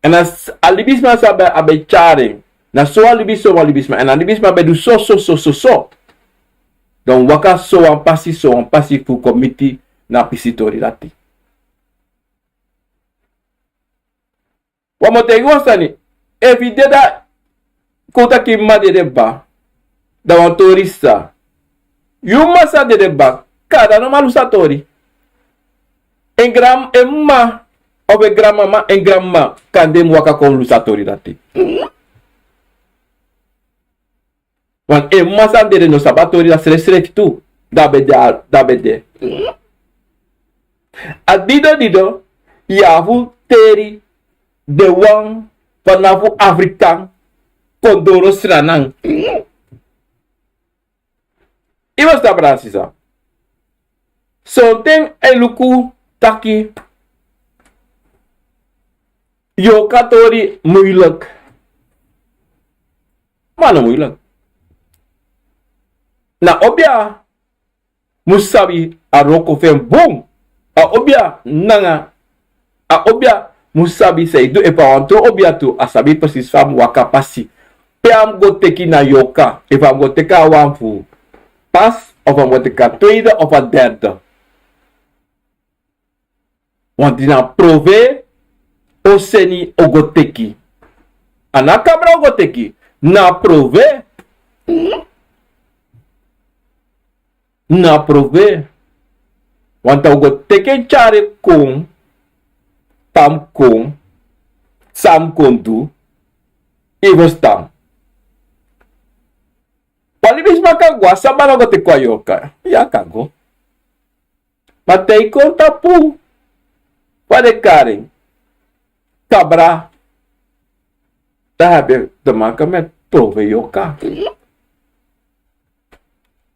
en as alibisma sabe abe chare na so alibisma en alibisma be du so don waka so one pasi fu committee na pisitori lati wamo te gosani evideda kota ki madede ba da wan torista. Yuma sa de ba kada no malu satori. Emma of a grandmama and grandma can dem waka kon lusatori dati. Wan emma sa de no sabatori da sresrek tu da bede. Dido yavu teri de wan panafu afrikan kondoro sranang. Iwas da Bransisa. Something eluku taki yokatori moeilijk. Mana moeilijk. Na obia musabi aroko fen boom. A obia nanga. A obia musabi say do epawanto obia tu asabi persis fam wakapasi. Pe am go teki na yoka. If am go teka wanfu. Pas of een wat ik tweede of een derde. Want die na prove oseni ogoteki. Anakabra ogoteki. Na prove. Na prove. Want ogoteki chare kong. Tam kong. Sam kondu. Ivostam. Palibis makagwa sa managote kwa yoka. Ya kago. Matei konta pu. Pade karing. Kabra. Tahabe temaka met prove yoka.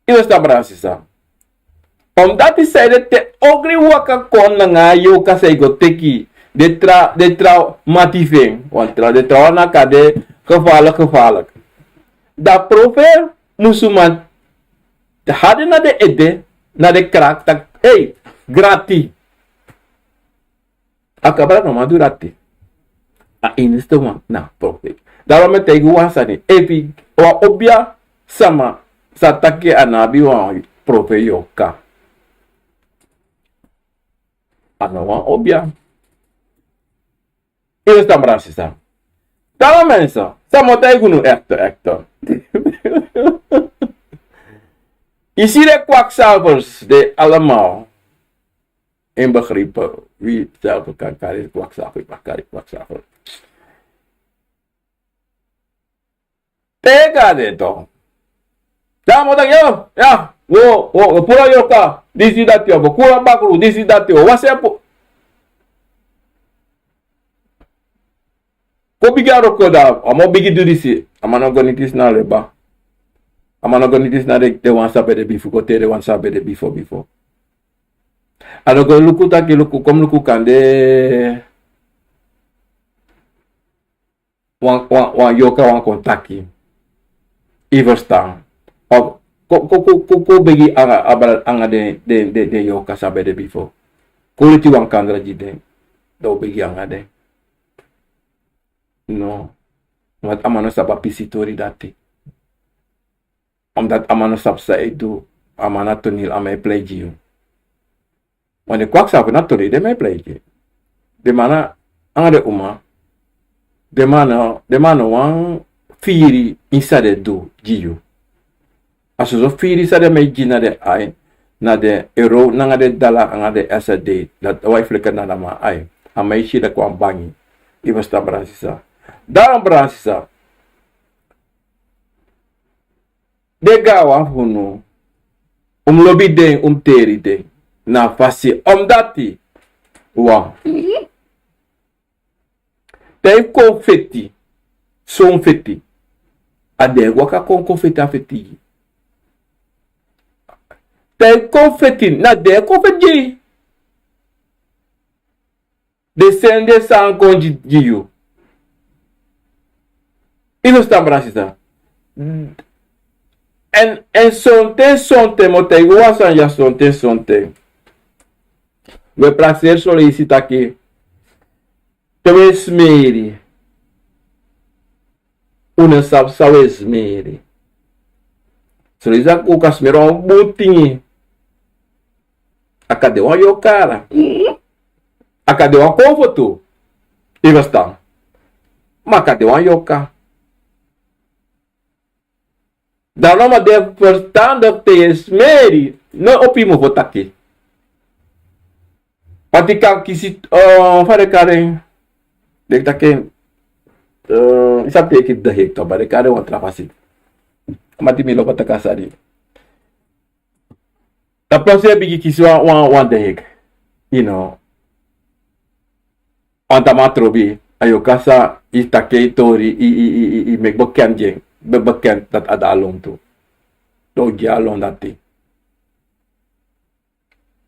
Iwas ta Bransisa. Omdat die zeiden te ogri waka kon na nga yoka sa igoteki. De tra mativing. Want de tra na kade gevaarlijk. Da prove musuman hadden na de ede na de krak tak hey grati akabra no madurati a inistoma na profe daarom met tegen wasani evi wa obia sama satake anabi wa profe yoka anawa obia ele está Bransisa daarom mensen sama tegen nu echt Isi de kwakzalvers de allemaal inbegrepen wie zelf kan kari kwakzalver. Tega de to. Damo tak yo, ya, wo pura yoka, disi datio, kura bakru, disi datio, wasepo. Ko bigaro ko da, amo bigi du disi, amano gonitis na leba. Amano gonitis na de wan sabe de bifu, ko te de wan sabe de before. Ano go luku taki luku, kom luku kande wan yoka wan kontaki. Iverstaan. Of Ko begi anga de yo kasabe de before. Ko ti wan kandra jide. Do begi anga de. No. Want amano saba pisitori dati. Omdat amano sab sa edu. Amana tonil ame pleji you. Want de kwak sabe na tonil de me pleji. De mana anga de uma. De mana wan firi inside do jiu. Aso zo firi sa de me jina de ai. Na de euro nanga de dala anga de SD. Dat wai fleka na nama ai. Amai shi da kwam bangi. Ibasta bransisa. Dalam bransisa. De gawa hunu. Lobi den teri den. Na fasi dati. Wa. Tem confetti. Son feti. Ade waka confetti afeti. Tem confetti na de confetti. Descende san konji jiu. Ino sta bransisa. En sonte mote wasan ya sonte. We prazer solicita aqui. Teu esmeri. Una sab sa esmeri. Solicita o casmero butinho. Acadê uma yo cara. Acadê uma conforto. E basta. Ma acadê uma yoka. Dalam ada pertanda tes meri no opimo votaki. Patika kisi fare karen dek take isa te kit dahek to bare kare wan trapasi. Mati milo pataka sari. La prose bigi kisi wan dahek. You know. Anta matrobi ayo kasa itake tori I make bokan jeng. Bebekend dat ada along tu. Do along dati.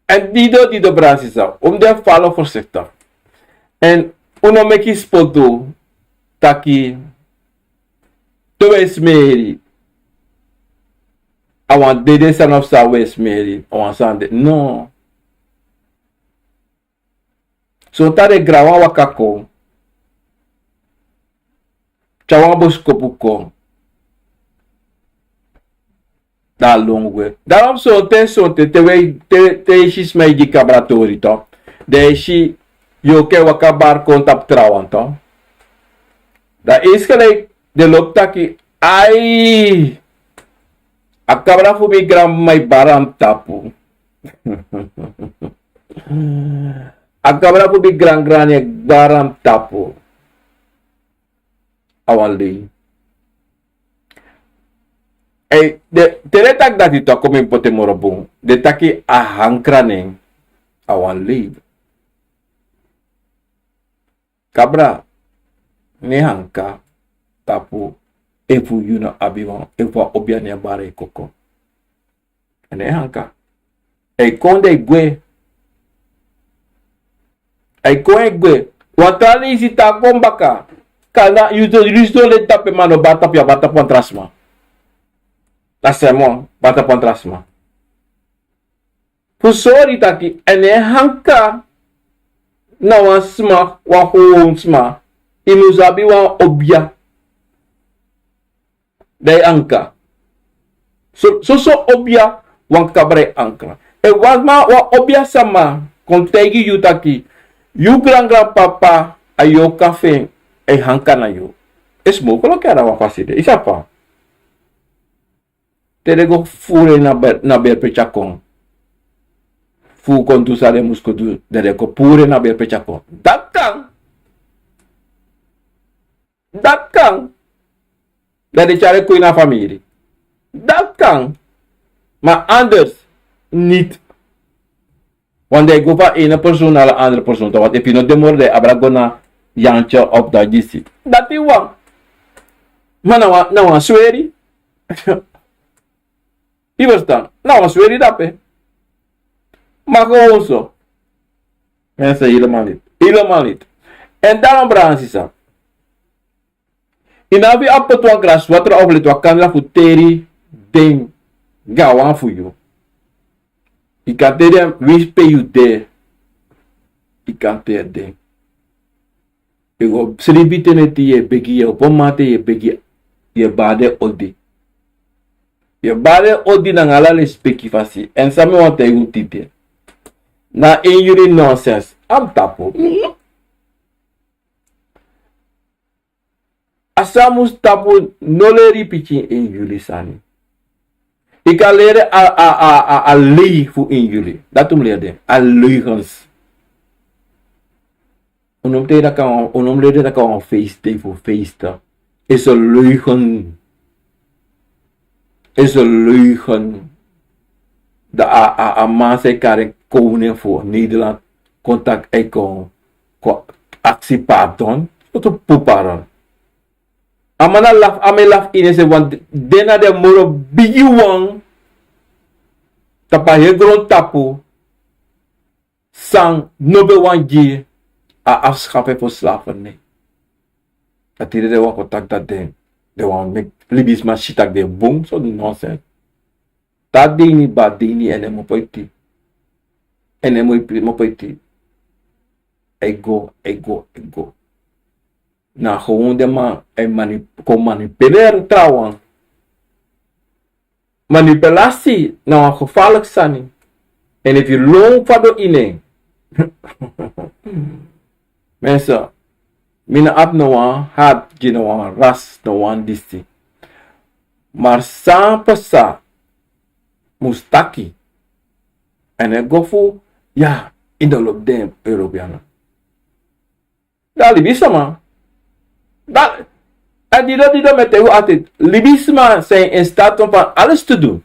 En dido brasisa. De follow for sector. En uno meki spodo. Taki. To esmeri. Awan dede san of sa esmeri. Awan sande. No. So tare grawa wakako. Chawa bosko puko. Da lungwe. Daarom sonte te shis mai di cabratori to. De shi yo ke wakabar kontap trawan to. Da iskale de loptaki ai. Akabra fu mi gram mai baram tapu. Akabra fu mi gran baram tapu. Awali. Teletak dati to come pote morobung. De taki ahangkraning awan liv. Kabra ni hangka tapu efu yuna abiwan efu obiane bare koko. Ne hangka. Konde gwe. Gwe. Watani si takombaka. Kana yuto le tape mano batap ya batap wan trasma. Tasemo bata pontrasma. Pusori taki ene hanka na wasma wa hunsma imuzabi wa obya. Dai anka. So obya wan kabre anka. E wasma wa obya sama kontegi yutaki. Yu grand papa ayo kafe e hanka na yo. Esmo kolo kara wa faside. Isapa. Terego fure na ber pechakon. Fu kontu sare muskotu dereko pure na ber pechakon. Datkang. Dari care kui na familie. Datkang. Maar anders niet. Want hij gaat van ene persoon naar de andere persoon. Want if je nog de moorde abragona jantje op dat je dat is wat. Maar nou een sweri. Je verstaan? Nou een sweri dat hè. Maar gewoon zo. Mensen helemaal niet. Helemaal niet. En daarom brandt ze zo. In abi apot wan gras wat er oplet wat kan la futeri ding gawan for you. You can tell them which pay you there. You can tell them. You go celebrity ye begi ye pomate ye begi ye bade odi. Ye bade odi na ngala le speki fasi. En sa me want you tite. Na injury nonsense. Am tapo. Asamus tapo no le ripiki injury sani. Ik kan leren a leeg voor in jullie. Dat om leren. A leugens. Onom leren dat kan een feest voor feesten. Is een leugen. Is een leugen. De man zei kan koning voor Nederland. Contact icon. Actie pardon. Tot een poeparen. Amana laf ame laf inese want dena de moro bigi wang tapa hegron tapu sang nobe wangi a afschaffen voor slavernij. Dat hier de contact dat de wan mek libis ma shitak de boom so nonsense. Dat ding bad ding en mo poiti. En mo poiti. Ego. Na gewoon de man kon manipuleren trouwens. Manipulatie nou gevaarlijk zijn. En if je loon van de ine. Mensen, mina ap no wan had je no wan ras no wan disti. Maar san pesa mustaki. En ik go voor ja in de loop de Europeanen. Dat is man. En die dat met de altijd. Libisma zijn in staat om van alles te doen.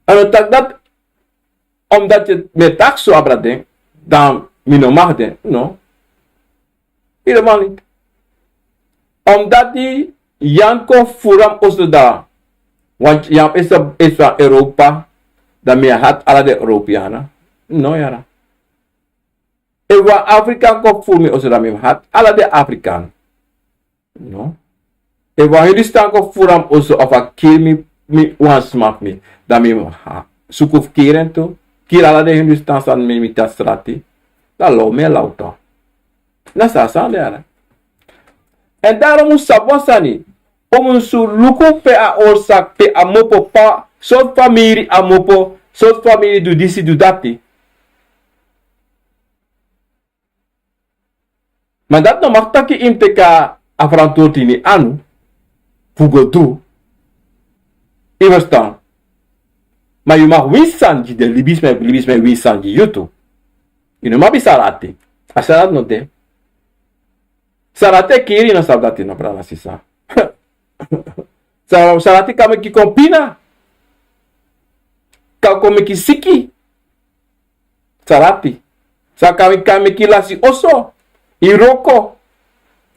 En dat omdat je met tax zo abraden, dan mino mag den, no. Helemaal niet. Omdat die Janko Furam Osda, want Jan is van Europa, dan meer had alle de Europeanen. No ja. Ewa Afrika kop voor me Osda meer had alle de Afrikanen. No. Ewa Hindustan kop Furam Osda of a kill me one smack me, dan meer ha. Sukuf keren to. Kira la de Hindustan san me mita strati. Da lo me lauta. Na sa san de ara. En daarom moet sabosani. Om su luku pe a orsak pe a mopo pa. Soort familie a mopo. Soort familie do disi do dati. Maar dat no mag taki imteka afrantortini anu. Fugo do. Je verstaan. Maar je mag winsanji de libisme winsanji yutu. Je no mag bisarati. Asarat no de. Sarate kiri no sabdati no prana sisa. Sarati kame ki kompina. Kame ki siki. Sarati. Sa kame ki lasi oso. I roko.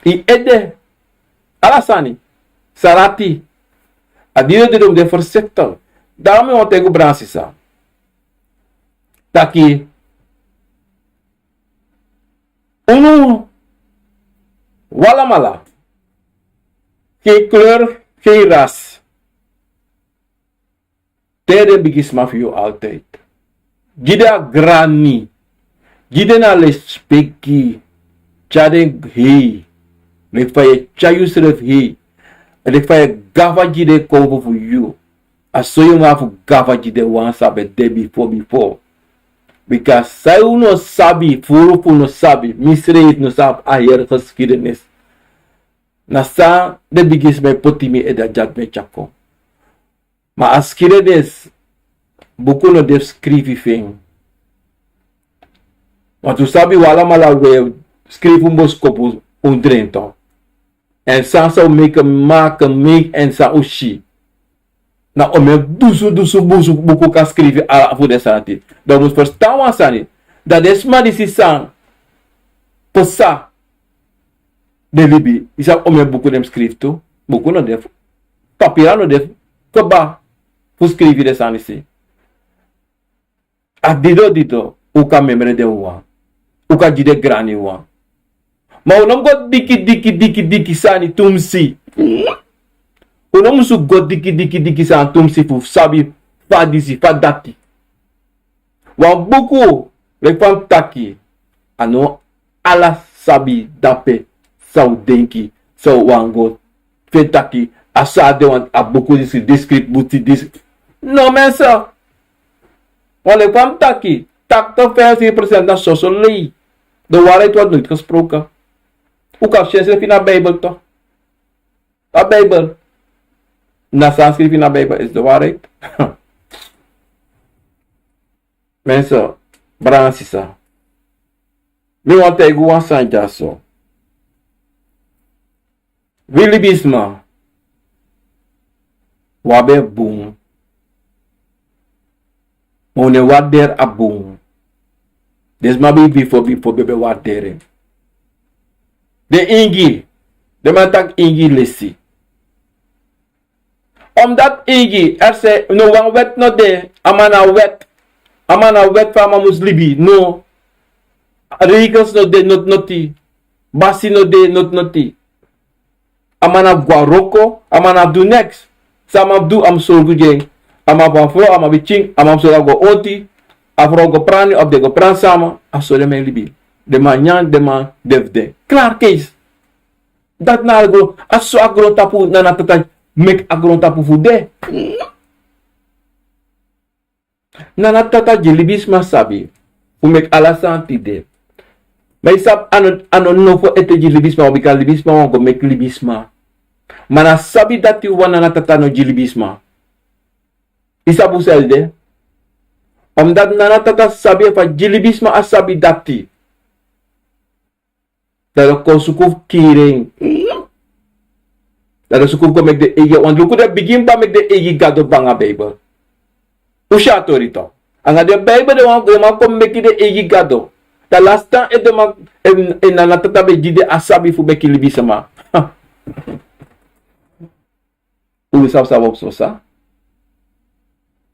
I ede. Alasani. Sarati. Adino de dom de versector. Daarom moet ik op sisa. Taki. Unu. Walamala. Geen kleur, geen ras. Tede bigisma voor jou altijd. Gida grani. Gida na le speki. Chade hei. Lek fa je chayus ref hei. Lek fa je gava gide kovo voor you. Aso you have gava gide wan sabe de before. Because sai no sabi, furupu no sabi, misreed no sabi, ayer geschiedenis. Nasa de bigis me potimi e da jag me chako. Maar as geschiedenis, buku no def skrivi fing. Want u sabi wala mala we skrivi mboskopu undrento. En sansa make en sa ushi. Na ome dusu buku kan skrivi ala voor de sanati. Dan moet verstaan wat sani. Dat is maar die sang. Posa. De libi. Isa ome buku dem skrif tu. Buku no def. Papira no def. Koba. Fu skrivi de sani si. A dito. Uka memre de uwa. Uka jide grani uwa. Ma unom go diki sani tumsi. Uno musu god diki sa tum si fu sabi fa disi fa dati. Wan buku le fam taki ano ala sabi dape sau denki sau wango fe taki asa de wan a buku disi discrete buti dis. No mensa. Wan le fam taki tak to 50% na sosolei. De waarheid wordt nooit gesproken. Hoe kan je schrijven in de Bijbel toch? De Bijbel. Na schrijven in de Bijbel is de waarheid. Mensen, Bransisa. We want te go sanja so. Willy Bisma. Wabe boom. One wader a boom. Des ma before bebe water. De ingi. De man tak ingi lesi. Omdat ingi er se no wan wet no de. Amana wet van ma muslibi. No. Regels no de not noti. Basi no de not noti. Amana guaroko. Amana do next. Sama do am sorgu jeng. Ama bafro ama biching. Ama so go oti. Afro go prani op de go pran sama. Aso de men libi. De man nyan de man devde. Klaar case. Dat na agro. Aso agro tapu na natata. Mek agro tapu fude. Na natata jilibisma sabi. Fu mek alasan tide. Mais sab ano no fo ete jilibisma. Obika libisma wan go mek libisma. Mana sabi dati wana natata no jilibisma. Isabu selde. Omdat nanatata sabi fa jilibisma asabi dati. Dado ko sukuf kiring. Dado sukuf ko mek de ege. Want luku de begin pa mek de ege gado banga Bible. Usha torito. Anga de Bible de wan ko mek de ege gado. Da last time e de ma en nanatata be jide asabi fu mek libisma. Ulu sab sabop so sa.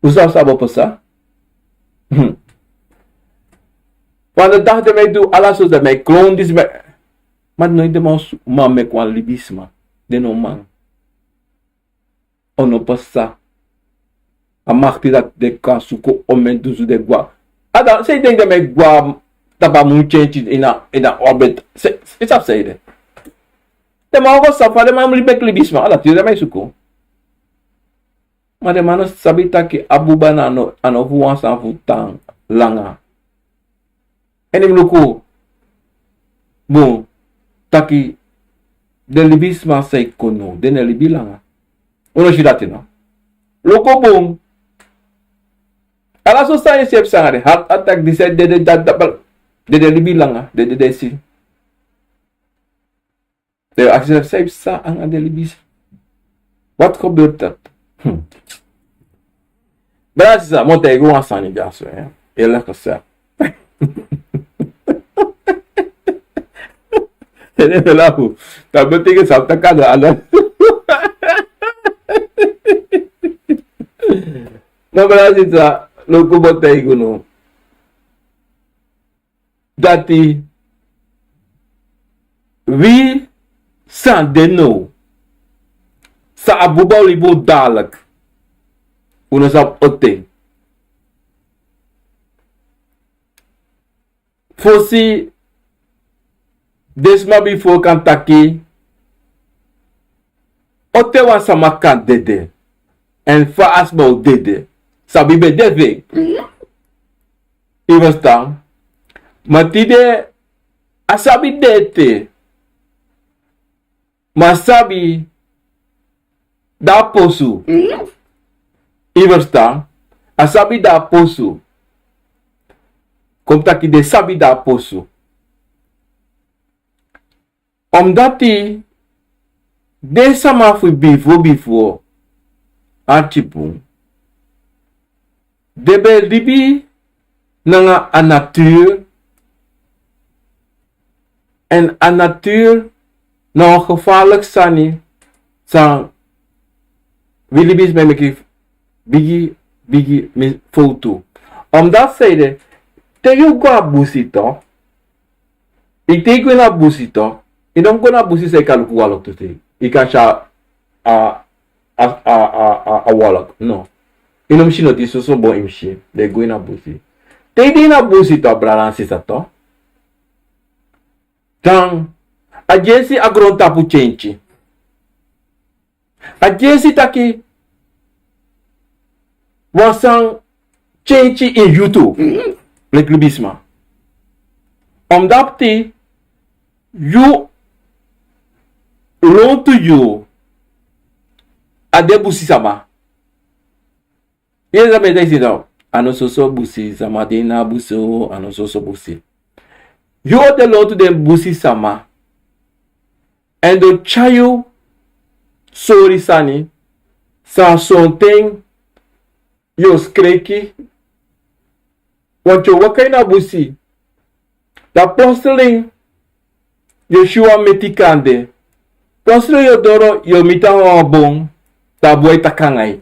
Usap sabop sa. Quando dag de mij doe, alles zoals de mij kloon is, maar nooit de man me kwam libisma. De no man. Ono passa. A machti dat de kasuko omen duzu de gwa. Ada, zij denkt de mij gwa taba mun change in a orbit. Is dat zeide. De man was safa, de man libek libisma. Ala, tio de mij suko. Maar de man sabita ki abuba na ano huwan san futang langa. En im luku. Bon. Taki. De libisma say kono. De ne libi langa. Uno shidati no. Luku bon. Ala so sa yesep sangare. Heart attack di say de libi langa. De si. De actie say sa anga de libis. Wat gebeurt dat? Brasa, montei uma sani gaso, ele é que ele é lá, tá bom, tem que saltar cada ano. Na Brasa, louco botei no. Dati, vi san de no. Sa abuba libo dalak. Uno sab ote. Fosi desma before kantaki. Ote wan sama kan dede. En fa asma o dede. Sabi be dede. Ivasta. Matide asabi dete. Masabi da posu. Iversta, a sabi da posu. Komt aqui de sabi da posu. Omdat dessa ma fui before. Artipu. Debe libi nanga a natuur. En a natuur nou gevaarlijk sani. San Willibis me mekif. Bigi foto. Omdat zeiden, tegen go abusito. Ik tegen abusito. Ik don't go abusi say kaluku walok to say. Ik kan sha a walak. No. Ino mshi no ti so bo imshi. De go ina busi. Te di na busi to bralan sisa to. Dan. A jesi agron tapu chenchi. A jesi taki. Wasan chenchi in YouTube. Lek lubisma. Omdat ti. You. Long to you. Ade busi sama. Yeza me dai no. Ano so busi sama de na buso ano so busi. You the Lord to them busi sama. And the chayo sorry sani sa something yo skreki. Want you wakai na busi. Da posteling Yeshua metikande. Posteling yo doro yo mita wa bong. Da boy takangai.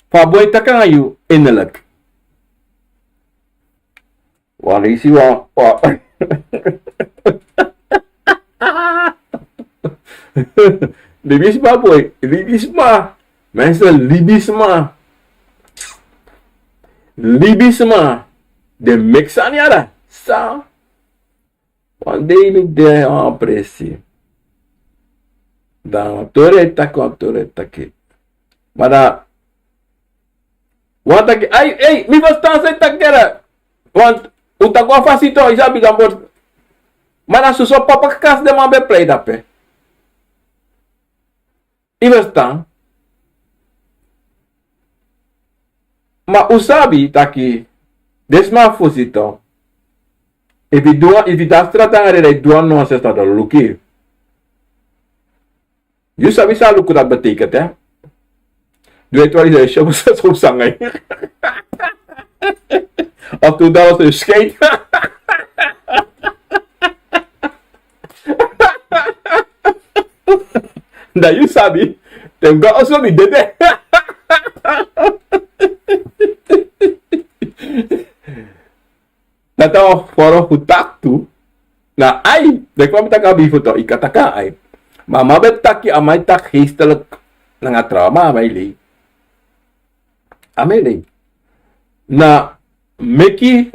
Pa boy takangai yu innerlijk. Wala isi wa. Libisma boy. Libisma. Mensen libisma. Libisma. De mixan yada. Sa. One day look there on presi. Dan tore taki. Mada. Want taki. Ay, mi verstaan zijn takera. Want utakwa fasito isabi gambor. Mana suso papa kas de man be play dape. I verstaan. Ma usabi taki. Desma fosito. If you da strata ngare dua no ancestor da luki. You sabi sa luku dat betekent hè? Du weet wat je show zet op zangen. Of toen dat was een skate. Da you sabi. Tem ga also mi dede. Natawa foro hutak tu. Na ay. De kwam taka bifoto. Ikataka ay. Mama betaki amay tak geestelijk nga trauma amay li. Na meki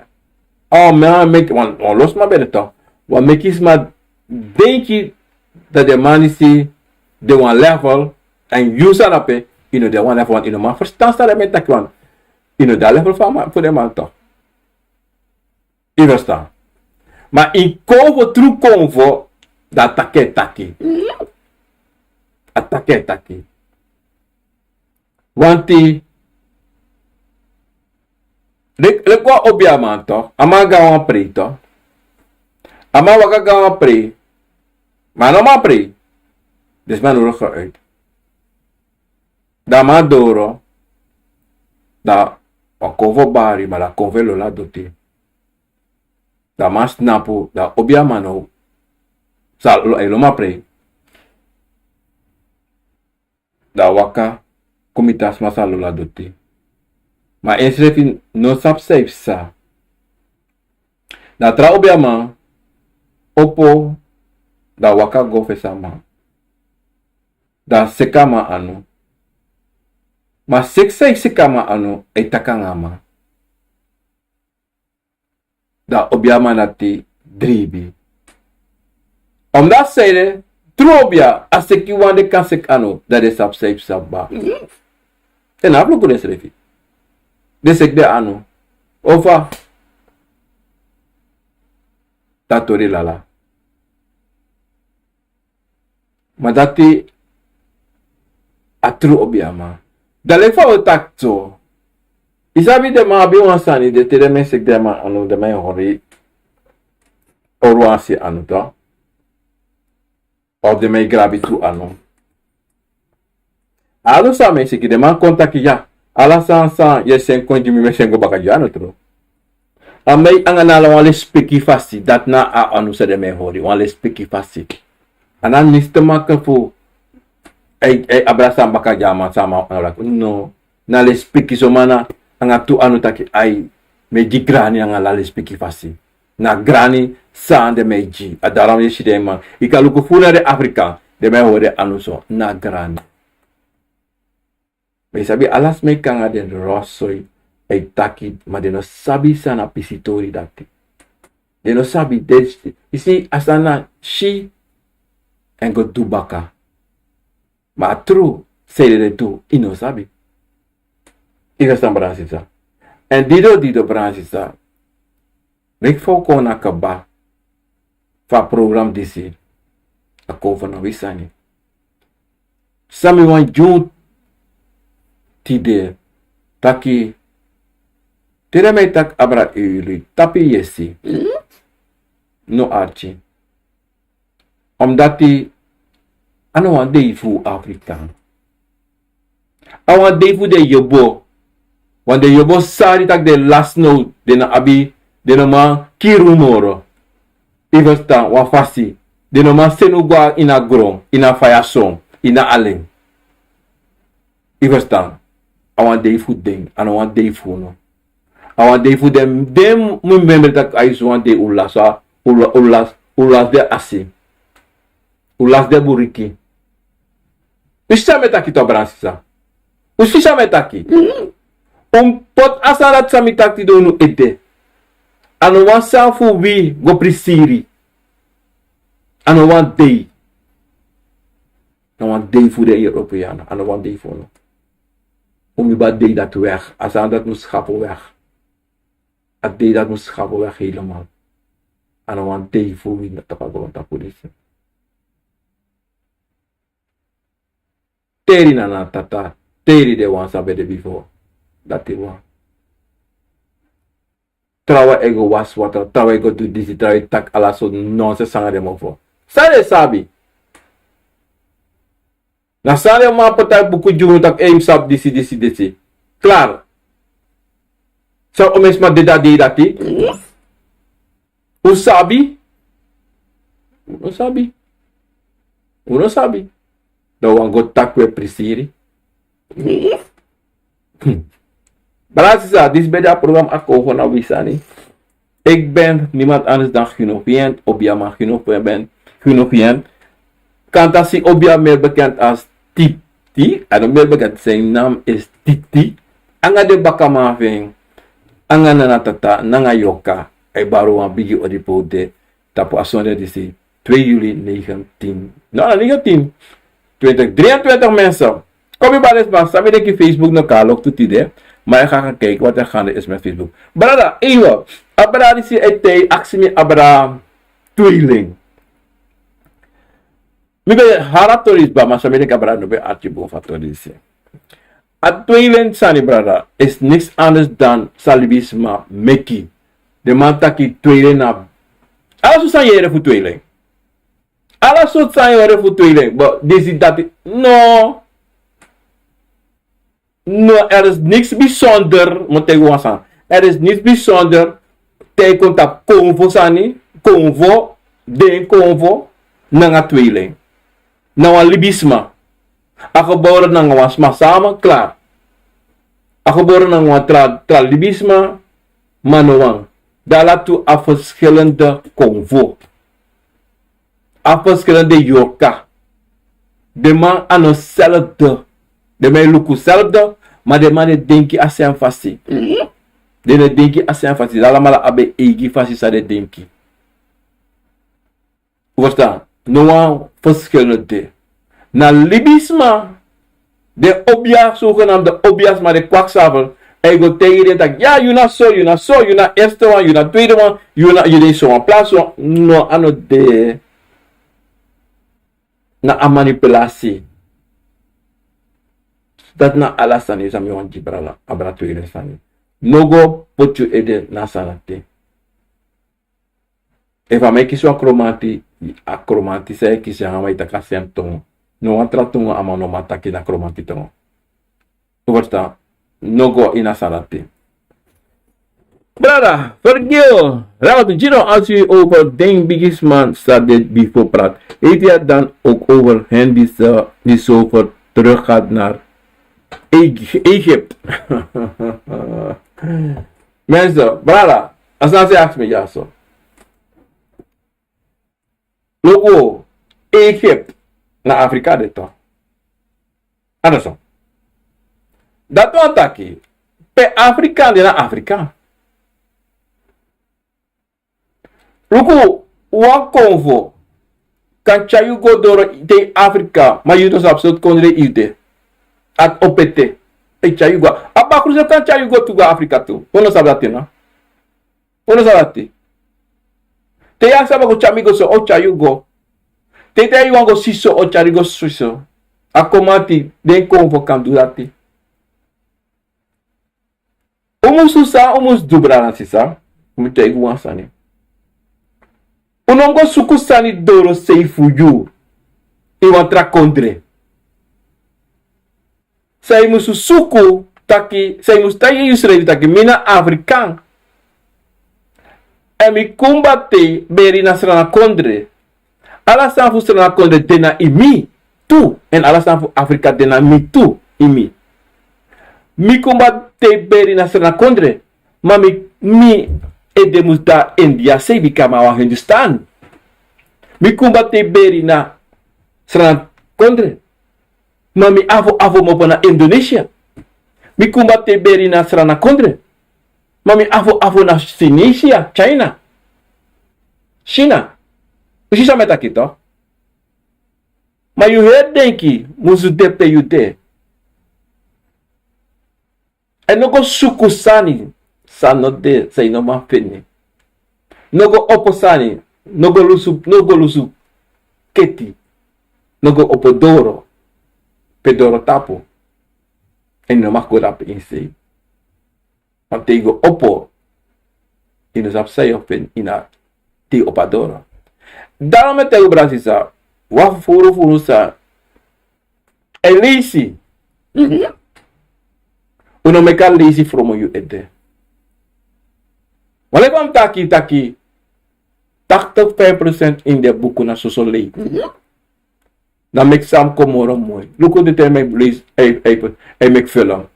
meki on los ma beto. Wa meki sma denki dat de man is de one level en use rape de one level in ma verstaan sta met tak wan. Da level van voor de man toch. I verstaan. Maar in kovo true convo da taki. Atake. Wanti lekwa obiaman to, ama gawan pre to. Ama waka gawan pre. Maar no ma pre. Dus man uro uit. Da ma doro. Da okovo bari, ma da konvelo la doti. Da ma snapu, da obiamano. Sa lo ma pre. Da waka komitas masalo la doti. Ma insrefi no sap safe sa. Da tra obiama opo da waka gofe sama. Da sekama anu. Ma sekama anu etakangama. Da obiama nati dribi. Om dat zeiden Trobia, als ik je wande kan sek ano, dat is op safe sabba. En afloop is refi. Dus ik de ano. Ova. Tatori lala. Maar dat die atru obiama. Dalefa otak zo. Isabi de ma abi wansani de tere men sek de ma ano de men hori. Orwansi ano to. Of de mij grabi tu ano. Alo sa me siki de man konta ki ya. Ala san ye sen konji mi me sen go baka jano tro. Amay ang anala wale spiki fasi dat na a anu sa de me hori wale spiki fasi. Anan nistema ka fu ay abrasa baka jama sama wala ko no. Na le spiki so mana ang atu anu taki ay me gigrani ang ala le spiki fasi. Na grani sa de meji adaram ye shidema ikaluku funa de Afrika de mij hoorde anuso na grani. Maar sabi alas me kanga den rosoi e taki, maar de no sabi sana pisitori dati. De no sabi desti. You see, asana she en go dubaka. Maar true, say de tu, ino sabi. Ika stan bransisa. En dido bransisa. Mek foko na kaba. Fa program disi. A kova na wisani. Sami wan jun tide. Taki. Tira me tak abra uli. Tapi yesi. No archi. Omdat die. Ano wan dey fu Afrikaan. Awan dey fu de yobo. Want de yobo sari tak de last note. De na abi. De na ma kirumoro. Ivesta wafasi. De no man senugwa ina grom, ina fayason, ina aleng. Ivesta. I want day food ding, and I want day food no. I want day food them remember that I just want day ulasa, ulas de asi. Ulas de buriki. Usha metaki to bransisa. Usha metaki. Pot asarat samitaki do no ede. Ano wan sanfu wi go prisiri. Ano wan day. Ano wan day voor de Europeanen. Ano wan day voor no. Om je day dat weg. Als aan dat moest schappen weg. Het day dat moest schappen weg helemaal. Ano wan day voor wie dat gewoon ta politie. Teri na tata. Teri de wan sabe de before. Dat die wan. Trawa ego was water, trawa ego do this, trawa tak ala so nonsense sanga de mofo. Sare sabi. Na sare ma pata buku juru tak aim sab disi. Claro. So o mesma de dati. Usabi. Uno sabi. Da wan go takwe prisiri. Balasisa, dit is bij dat programma Akko na Wisani. Ik ben niemand anders dan Gunofien, Obiama Gunofien. Kantasi Obia meer bekend als Titi. En meer bekend zijn naam is Titi. Anga de bakamaving. Anga nanatata, nanga yoka. Ay baru wan bigi odipo de. Tapo asonde disi 2 juli 19. Nou, 19. 23 mensen. Kom je bij eens, sabi dat je Facebook nog kan ook toetide. Maar ik ga gaan kijken wat er gaande is met Facebook. Brada, even. Abra die zie ik actie met abra tweeling. Mi ben haratoris ba, maar sabi dat abra no be archibo fatoris. A tweeling sani brada is niks anders dan salibisma meki. De man taki tweeling na. Alles zijn jere voor tweeling. Alles zijn jere voor tweeling. Maar deze dat no. No, er is niks bijzonder, moet ik gewoon zeggen. Er is niets bijzonder. Tegen dat convo sani, convo, nanga tweeling. Nou, libisma. A geboren nanga wasma samen, klaar. A geboren nanga tra libisma, manuang. Daartoe a verschillende convo. A verschillende yoka. De man aan hetzelfde. De man lukt hetzelfde, maar de man denkt aan zijn fasie. De denkt aan zijn fasie. Allemaal abe egi fasie sa de denkt. Verstaan? No verschillende. Na libisma, de obja, zogenaamde obja's, maar de kwakzalver. Hij gaat tegen je dat ja, je na eerste one, je na tweede one, je na zo'n plaats. No, ano de. Na a manipulatie. Dat na alasan is am yon jibrala abra tweede sani. Nogo put you ede na sanate. Eva me kiso akromanti se kisi ama itaka sempton. No atra tungo ama no mataki na akromanti tongo. Oversta nogo ina sanate. Brada, vergeel. Raad, Gino, als je over Deng Bigisman started before praat, heeft hij dan ook over hen die zo voor terug gaat naar Egypte. Mensen, brada, als dat zegt me ja zo. Logo, Egypte. na Afrika de to. Anderson. Dat one taki. Pe Afrika de na Afrika. Luku, wan konvo. Kan chayu go doro de Afrika. Ma yuto sapsot kondre ide. At opete. E chayu go. Aba kruze kan chayu go tu go Afrika tu. Ono sabati na. Ono sabati. Te yak saba go chamigo so o chayu go. Te yu wan go siso o chayu go siso. Akomati den konvo kan du dati. Umus susa, umus dubra na sisa. Umite igu wansani. Unongo suku sani doro seifu yu. Iwan trakondre. Sai musu suku taki, sai musu tayi yusredi taki mina Afrikan. Emi kumbate beri nasrana kondre. Alasan fu srana kondre dena imi tu. En alasan fu Afrika dena mi tu imi. Mi kumbate beri nasrana kondre. Mami mi edemus da India sebi kama wa Hindustan. Mi kumbate beri na srana kondre. Mami avo mopo na Indonesia. Mi kumbate beri na srana kondre. Mami avo na Tunisia, China. China. Usisa meta kito. Ma yu denki musu depe yu de. E nogo suku sani sano de say no man fini. Nogo opo sani, nogo lusu keti. Nogo opo doro. Pedoro tapo. En no mag go rap in say. Want tego opo. In zap say of ina ti opadoro. Daarom met tego Brazisa. Waf furu sa. Elisi. Uno meka lazy from you ede. Wale kwam taki 85% in de buku na sosolei. Dan mek sam komoro mooi. Luko de term hij mek film.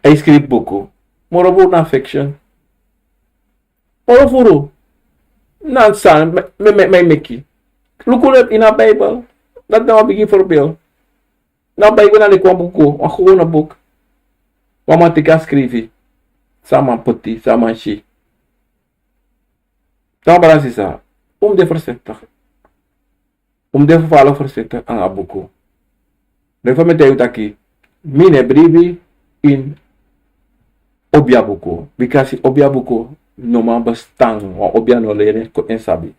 Hij schrijft boeken. Moro na fiction. Moro furu. Na san me meki. Luko de in a Bijbel. Dat nou begin voorbeeld. Na Bijbel na de kwam boeko. Een gewone boek. Wat man te kan schrijven. Saman poti, saman shi. Dan balansi sa. De voorzichtig. De vervallen voorzichtig aan abuko. De van met taki. Mine bribi in obiabuko. Because obiabuko no man bestaan. Wa obia no leren ko en sabi.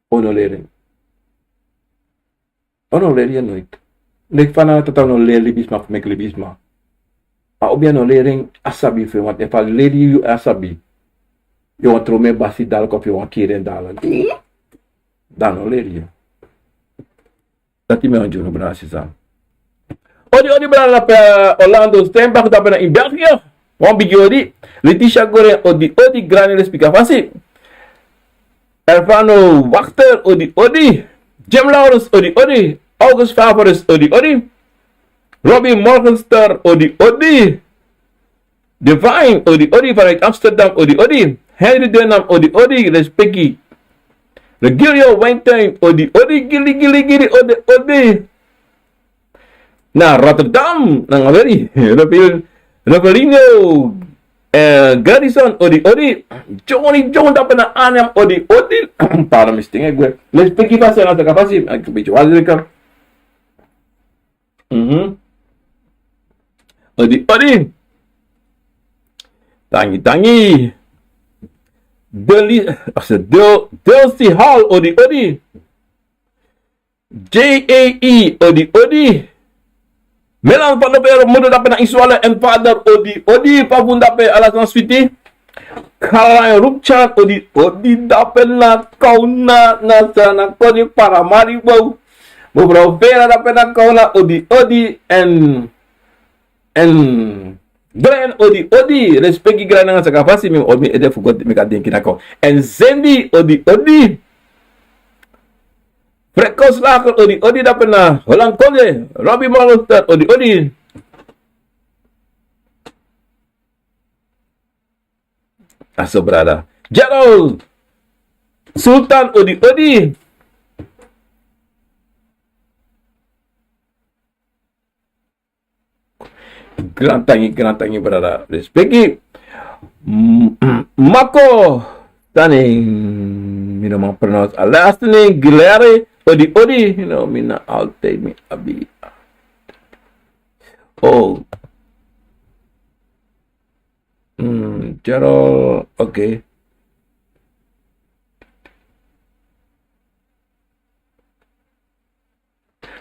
Ono leren. Ono leren nooit. Nek fana totaal no leren libisma mek libisma. A obia no leren asabi fe want if a lady you asabi. You want trome basi dal kop you want kiren dal. Dan no leren. Dat me onjo no brasi sa. Odi brala pe Orlando Steinbach da pena in België. Wan bigiodi. Letitia Gore odi granule spika fasi. Ervano Wachter odi. Jim Laurens odi. August Favoris odi. Robin Morgenster odi. Divine odi vanuit Amsterdam odi. Henry Dunham odi. Respecti. Regilio Weintuin odi. Gili odi. Na Rotterdam nang averi. Ravelino Garrison odi. John dapat na anam odi. Para mistingnya gue. Respecti pasti nata kapasi. Aku bicara azrika. Odi. Tangi. Delcy Hall odi. JAE odi. Melang pandape muda dapat na iswala and father odi pabunda pe alasan switi. Kalay Rupchan odi dapat na kauna na sana kodi para maribaw. Bro vera dapat na kauna odi and Brian odi respecti grana nga sa kapasi mi odi ede fugot mi kadin kinako. And Zendi odi Frekos Laker odi dapat na Holland Konde Robbie Molster odi aso brada Gerald Sultan odi Grand tangi brada. Respecti. Mako. Taning. You know, man pronounce. Last name, Gilare. Odi. You know, mina alte mi abi. Oh. Pero, okay.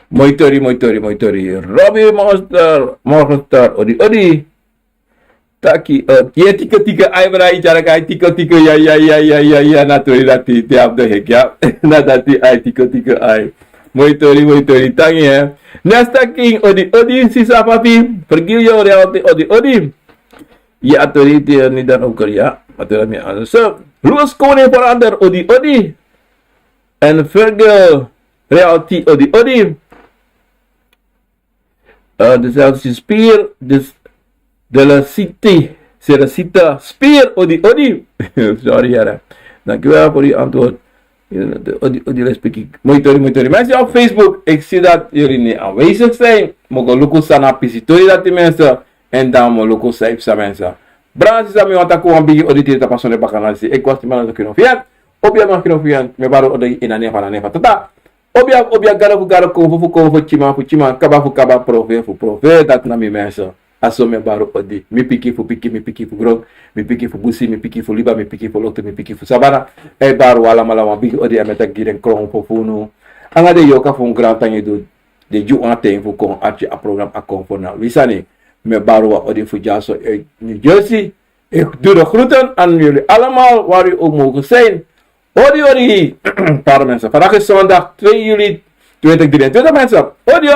Moitori. Robbie Monster. Odi. Taki, ye tika ai berai cara kai tika ya naturati tiap de hek ya. Natati ai tika ai. Moitori tangi ya. Nesta king odi sisa papi. Pergi yo reality odi. Ya authority ni dan Korea. Matera mi answer. Rules kone for under odi. And Fergal reality odi. Dezelfde spier de la city. Seracita spier odi. Sorry yara. Dankjewel voor die antwoord. Odi respectie. Moitori. Mensen op Facebook, ik zie dat jullie niet aanwezig zijn. Mogen lukken sana pisitori dat die mensen. En dan mo lukken zijn mensen. Brands is aan mij want ik gewoon bij odi te passen op vakantie. Ik was die man dat kunnen vieren. Op je man kunnen vieren. Me baro odi in een nefa tata. Obia garo konvo chima kaba profe dat na mi mensen aso me baro odi mi piki fu grog mi piki fu busi mi piki fu liba mi piki fu lokto mi piki fu sabana e baro wala mala bigi odi ameta giren kron fofunu anga de yoka fu grand tangi do de ju an ten fu kon archi a program a konfona wisani me baro odi fu jaso New Jersey ik doe de groeten aan jullie allemaal waar u ook mogen zijn. Odi. Paar mensen. Vandaag is zondag 2 juli 2023 mensen. Odi.